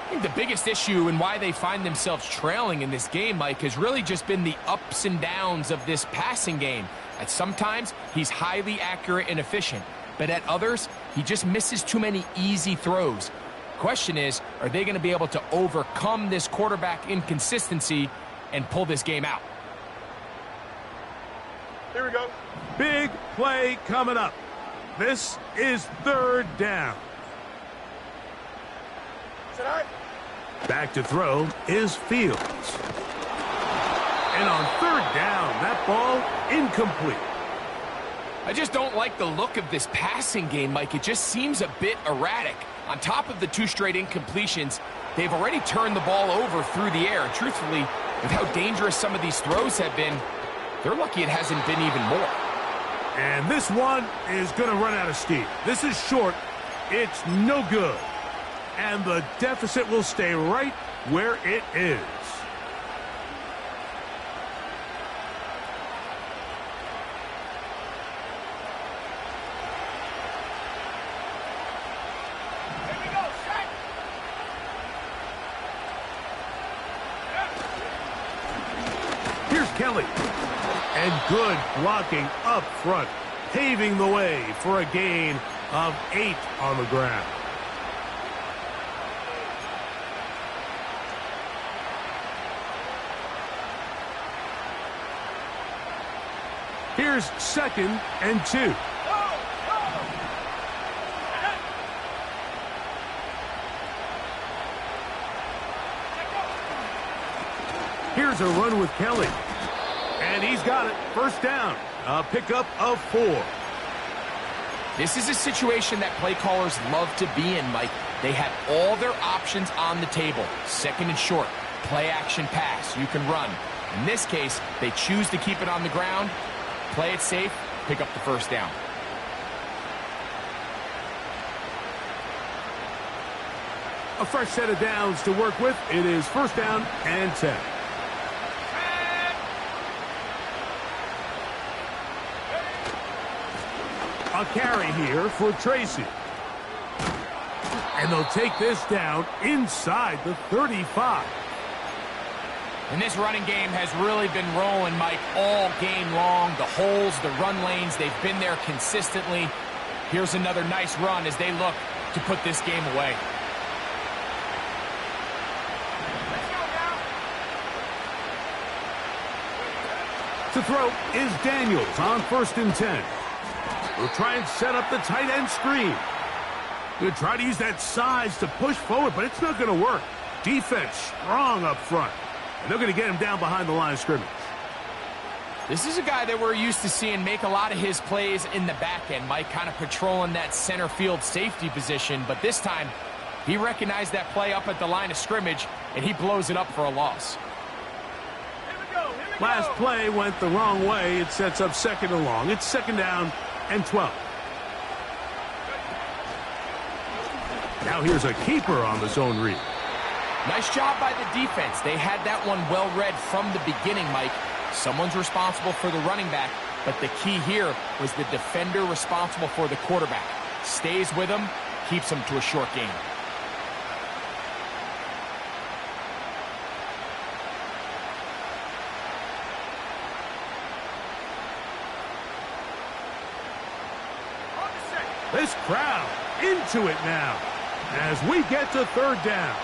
I think the biggest issue and why they find themselves trailing in this game, Mike, has really just been the ups and downs of this passing game. At sometimes, he's highly accurate and efficient, but at others, he just misses too many easy throws. Question is, are they going to be able to overcome this quarterback inconsistency and pull this game out? Here we go. Big play coming up. This is 3rd down. Tonight. Back to throw is Fields. And on 3rd down, that ball incomplete. I just don't like the look of this passing game, Mike. It just seems a bit erratic. On top of the 2 straight incompletions, they've already turned the ball over through the air. And truthfully, with how dangerous some of these throws have been, they're lucky it hasn't been even more. And this one is going to run out of steam. This is short. It's no good. And the deficit will stay right where it is. Here we go. Set. Here's Kelly. And good blocking up front, paving the way for a gain of 8 on the ground. Here's 2nd and 2. Here's a run with Kelly. And he's got it. 1st down. A pickup of 4. This is a situation that play callers love to be in, Mike. They have all their options on the table. 2nd and short. Play action pass. You can run. In this case, they choose to keep it on the ground, play it safe, pick up the first down. A fresh set of downs to work with. It is first down and 10. A carry here for Tracy. And they'll take this down inside the 35. And this running game has really been rolling, Mike, all game long. The holes, the run lanes, they've been there consistently. Here's another nice run as they look to put this game away. To throw is Daniels on 1st and 10. We'll try and set up the tight end screen. We'll try to use that size to push forward, but it's not going to work. Defense strong up front. And they're going to get him down behind the line of scrimmage. This is a guy that we're used to seeing make a lot of his plays in the back end, Mike, kind of patrolling that center field safety position. But this time, he recognized that play up at the line of scrimmage, and he blows it up for a loss. Last play went the wrong way. It sets up 2nd and long. It's 2nd down and 12. Now here's a keeper on the zone read. Nice job by the defense. They had that one well read from the beginning, Mike. Someone's responsible for the running back, but the key here was the defender responsible for the quarterback. Stays with him, keeps him to a short game. This crowd into it now as we get to 3rd down.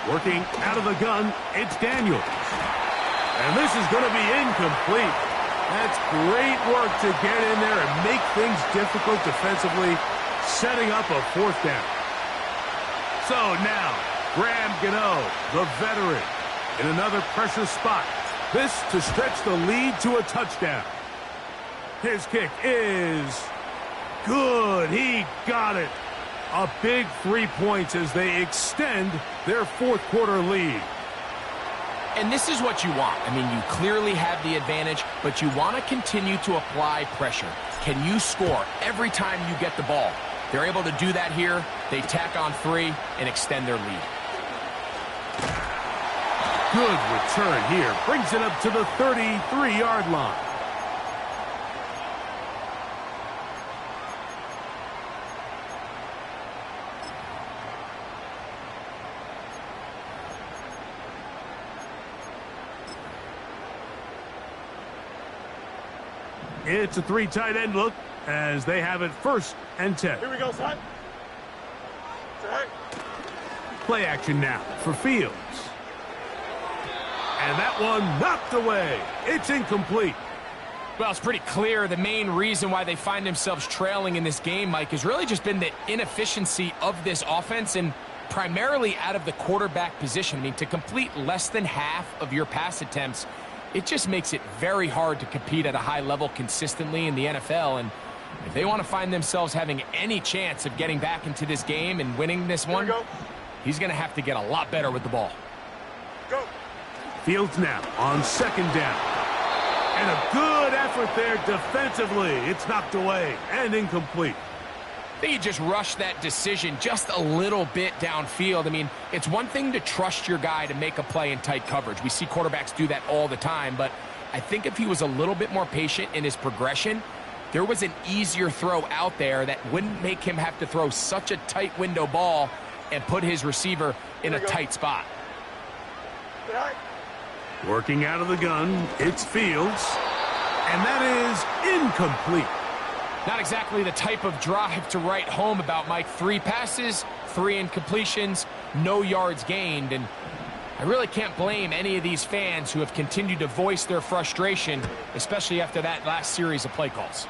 Working out of the gun, it's Daniels. And this is going to be incomplete. That's great work to get in there and make things difficult defensively, setting up a 4th down. So now, Graham Gano, the veteran, in another pressure spot. This to stretch the lead to a touchdown. His kick is good. He got it. A big 3 points as they extend their 4th quarter lead. And this is what you want. I mean, you clearly have the advantage, but you want to continue to apply pressure. Can you score every time you get the ball? They're able to do that here. They tack on 3 and extend their lead. Good return here. Brings it up to the 33-yard line. It's a 3 tight end look as they have it 1st and 10. Here we go, son. Set. Play action now for Fields. And that one knocked away. It's incomplete. Well, it's pretty clear the main reason why they find themselves trailing in this game, Mike, has really just been the inefficiency of this offense and primarily out of the quarterback position. I mean, to complete less than half of your pass attempts, it just makes it very hard to compete at a high level consistently in the NFL. And if they want to find themselves having any chance of getting back into this game and winning this one, he's going to have to get a lot better with the ball. Go. Fields now on 2nd down. And a good effort there defensively. It's knocked away and incomplete. I think he just rushed that decision just a little bit downfield. I mean, it's one thing to trust your guy to make a play in tight coverage. We see quarterbacks do that all the time, but I think if he was a little bit more patient in his progression, there was an easier throw out there that wouldn't make him have to throw such a tight window ball and put his receiver in a tight spot. Working out of the gun, it's Fields. And that is incomplete. Not exactly the type of drive to write home about, Mike. 3 passes, 3 incompletions, no yards gained. And I really can't blame any of these fans who have continued to voice their frustration, especially after that last series of play calls.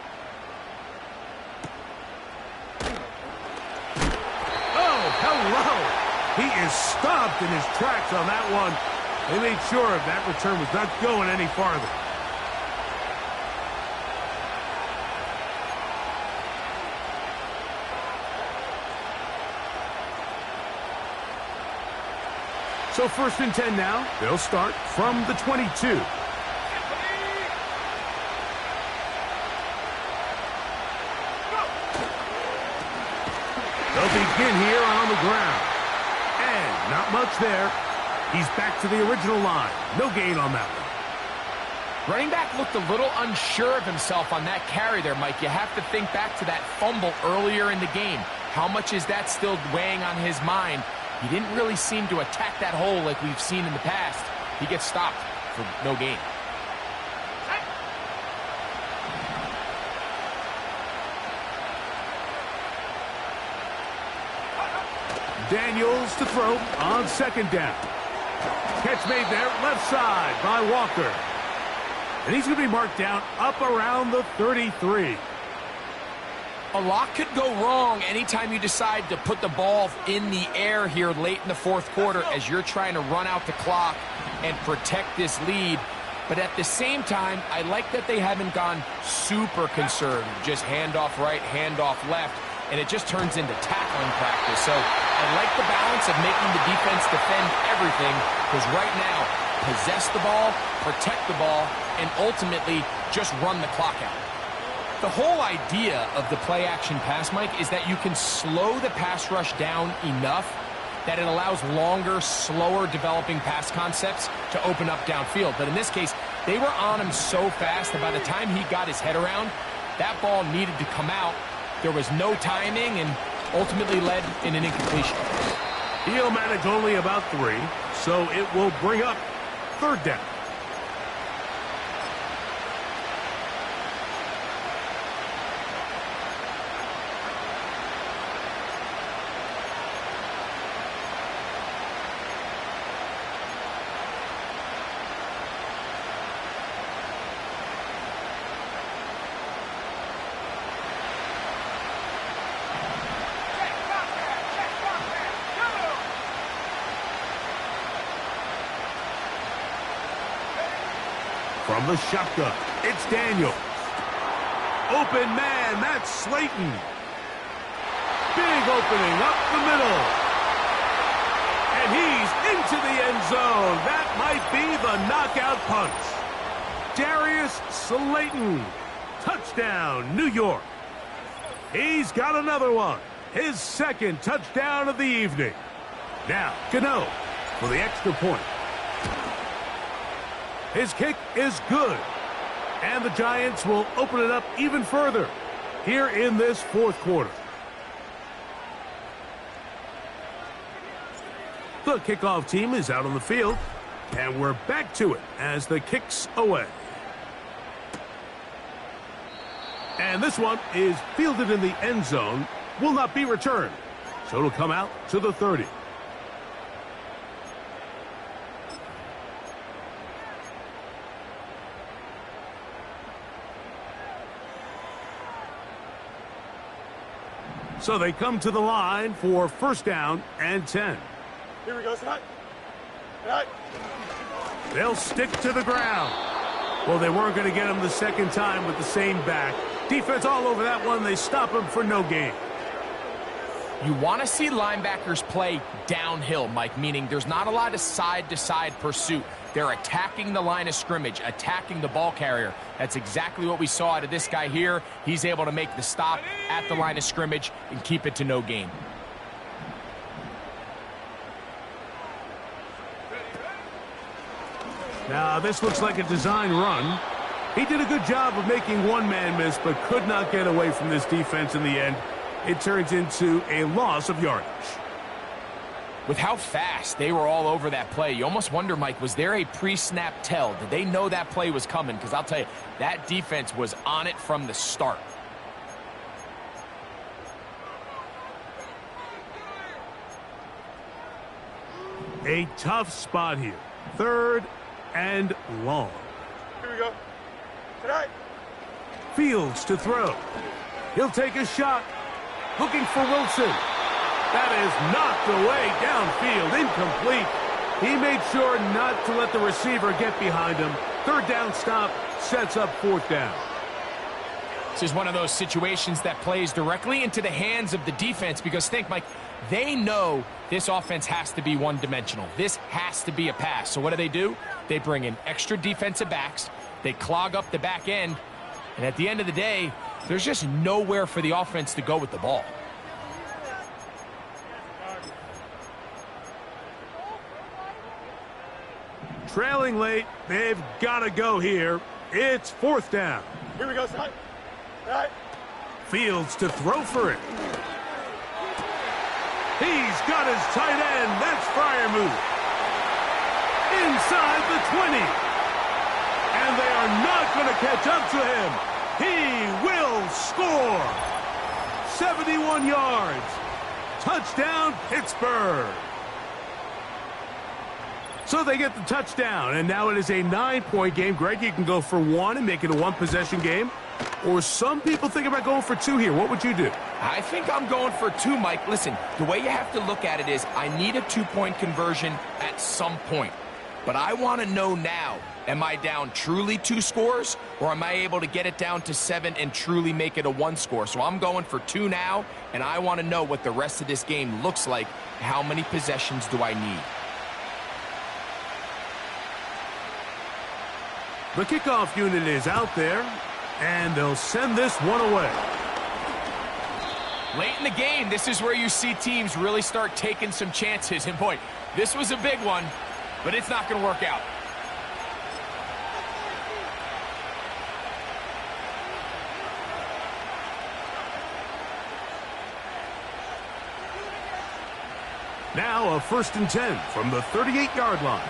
Oh, hello. He is stopped in his tracks on that one. They made sure that return was not going any farther. So 1st and 10 now. They'll start from the 22. They'll begin here on the ground. And not much there. He's back to the original line. No gain on that one. Running back looked a little unsure of himself on that carry there, Mike. You have to think back to that fumble earlier in the game. How much is that still weighing on his mind? He didn't really seem to attack that hole like we've seen in the past. He gets stopped for no gain. Daniels to throw on 2nd down. Catch made there, left side by Walker. And he's going to be marked down up around the 33. A lot could go wrong anytime you decide to put the ball in the air here late in the 4th quarter as you're trying to run out the clock and protect this lead. But at the same time, I like that they haven't gone super conservative. Just handoff right, handoff left, and it just turns into tackling practice. So I like the balance of making the defense defend everything, because right now, possess the ball, protect the ball, and ultimately just run the clock out. The whole idea of the play-action pass, Mike, is that you can slow the pass rush down enough that it allows longer, slower developing pass concepts to open up downfield. But in this case, they were on him so fast that by the time he got his head around, that ball needed to come out. There was no timing and ultimately led in an incompletion. He'll manage only about 3, so it will bring up 3rd down. From the shotgun, it's Daniels. Open man, that's Slayton. Big opening up the middle. And he's into the end zone. That might be the knockout punch. Darius Slayton. Touchdown, New York. He's got another one. His 2nd touchdown of the evening. Now, Gano for the extra point. His kick is good. And the Giants will open it up even further here in this 4th quarter. The kickoff team is out on the field. And we're back to it as the kick's away. And this one is fielded in the end zone. Will not be returned. So it'll come out to the 30. So they come to the line for 1st down and 10. Here we go, Scott. They'll stick to the ground. Well, they weren't going to get him the 2nd time with the same back. Defense all over that one. They stop him for no gain. You want to see linebackers play downhill, Mike, meaning there's not a lot of side-to-side pursuit. They're attacking the line of scrimmage, attacking the ball carrier. That's exactly what we saw out of this guy here. He's able to make the stop at the line of scrimmage and keep it to no gain. Now, this looks like a design run. He did a good job of making one man miss, but could not get away from this defense in the end. It turns into a loss of yardage. With how fast they were all over that play, you almost wonder, Mike, was there a pre-snap tell? Did they know that play was coming? Because I'll tell you, that defense was on it from the start. A tough spot here. 3rd and long. Here we go. Tonight. Fields to throw. He'll take a shot. Looking for Wilson. That is knocked away downfield. Incomplete. He made sure not to let the receiver get behind him. 3rd down stop sets up 4th down. This is one of those situations that plays directly into the hands of the defense because think, Mike, they know this offense has to be one-dimensional. This has to be a pass. So what do? They bring in extra defensive backs. They clog up the back end. And at the end of the day, there's just nowhere for the offense to go with the ball. Trailing late, they've got to go here. It's 4th down. Here we go, son. All right. Fields to throw for it. He's got his tight end. That's Freiermuth. Inside the 20. And they are not going to catch up to him. He will score. 71 yards. Touchdown, Pittsburgh. So they get the touchdown, and now it is a 9-point game. Greg, you can go for 1 and make it a 1-possession game. Or some people think about going for 2 here. What would you do? I think I'm going for 2, Mike. Listen, the way you have to look at it is I need a 2-point conversion at some point. But I want to know now, am I down truly 2 scores, or am I able to get it down to 7 and truly make it a 1 score? So I'm going for 2 now, and I want to know what the rest of this game looks like. How many possessions do I need? The kickoff unit is out there, and they'll send this one away. Late in the game, this is where you see teams really start taking some chances. And boy, this was a big one, but it's not going to work out. Now a 1st and 10 from the 38-yard line.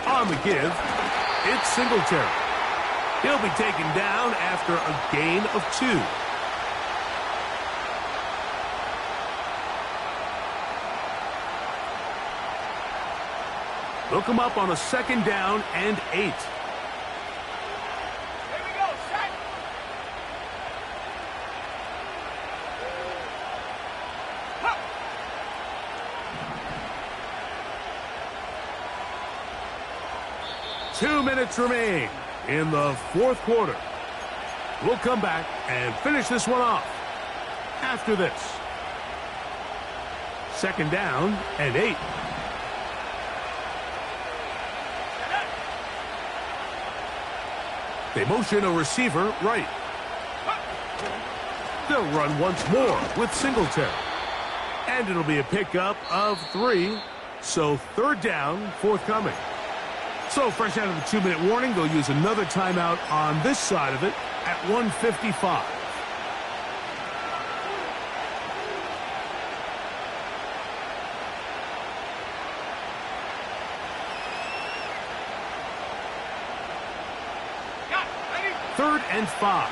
On the give, it's Singletary. He'll be taken down after a gain of 2. Look him up on a 2nd down and 8. Two minutes remain in the 4th quarter. We'll come back and finish this one off after this. 2nd down and 8. They motion a receiver right. They'll run once more with Singletary. And it'll be a pickup of 3. So 3rd down forthcoming. So fresh out of the 2-minute warning, they'll use another timeout on this side of it at 1:55. Third and 5.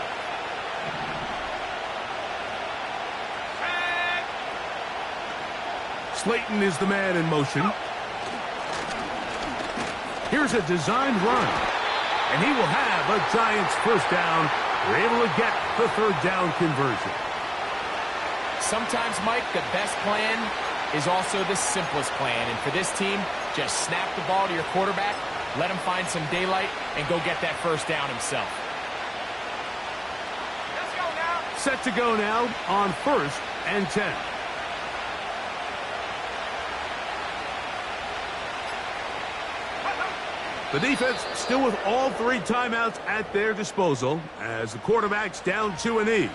Slayton is the man in motion. Here's a designed run, and he will have a Giants 1st down. They're able to get the 3rd down conversion. Sometimes, Mike, the best plan is also the simplest plan. And for this team, just snap the ball to your quarterback, let him find some daylight, and go get that 1st down himself. Let's go now. Set to go now on 1st and 10. The defense still with all 3 timeouts at their disposal as the quarterback's down to a knee.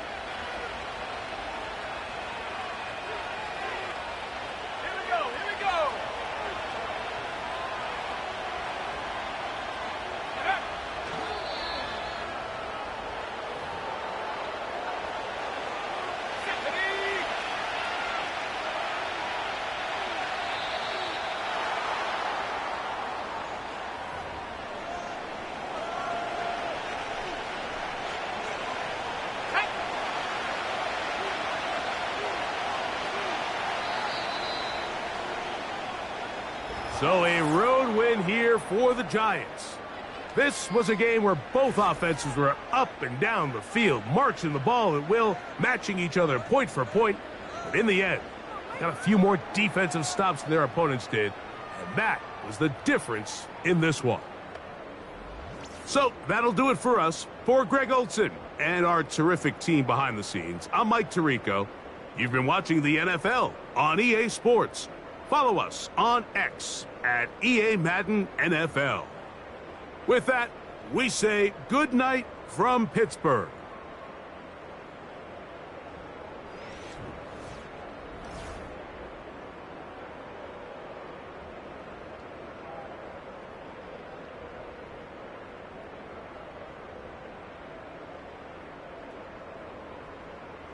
So a road win here for the Giants. This was a game where both offenses were up and down the field, marching the ball at will, matching each other point for point. But in the end, got a few more defensive stops than their opponents did. And that was the difference in this one. So that'll do it for us. For Greg Olson and our terrific team behind the scenes, I'm Mike Tirico. You've been watching the NFL on EA Sports. Follow us on X at EA Madden NFL. With that, we say good night from Pittsburgh.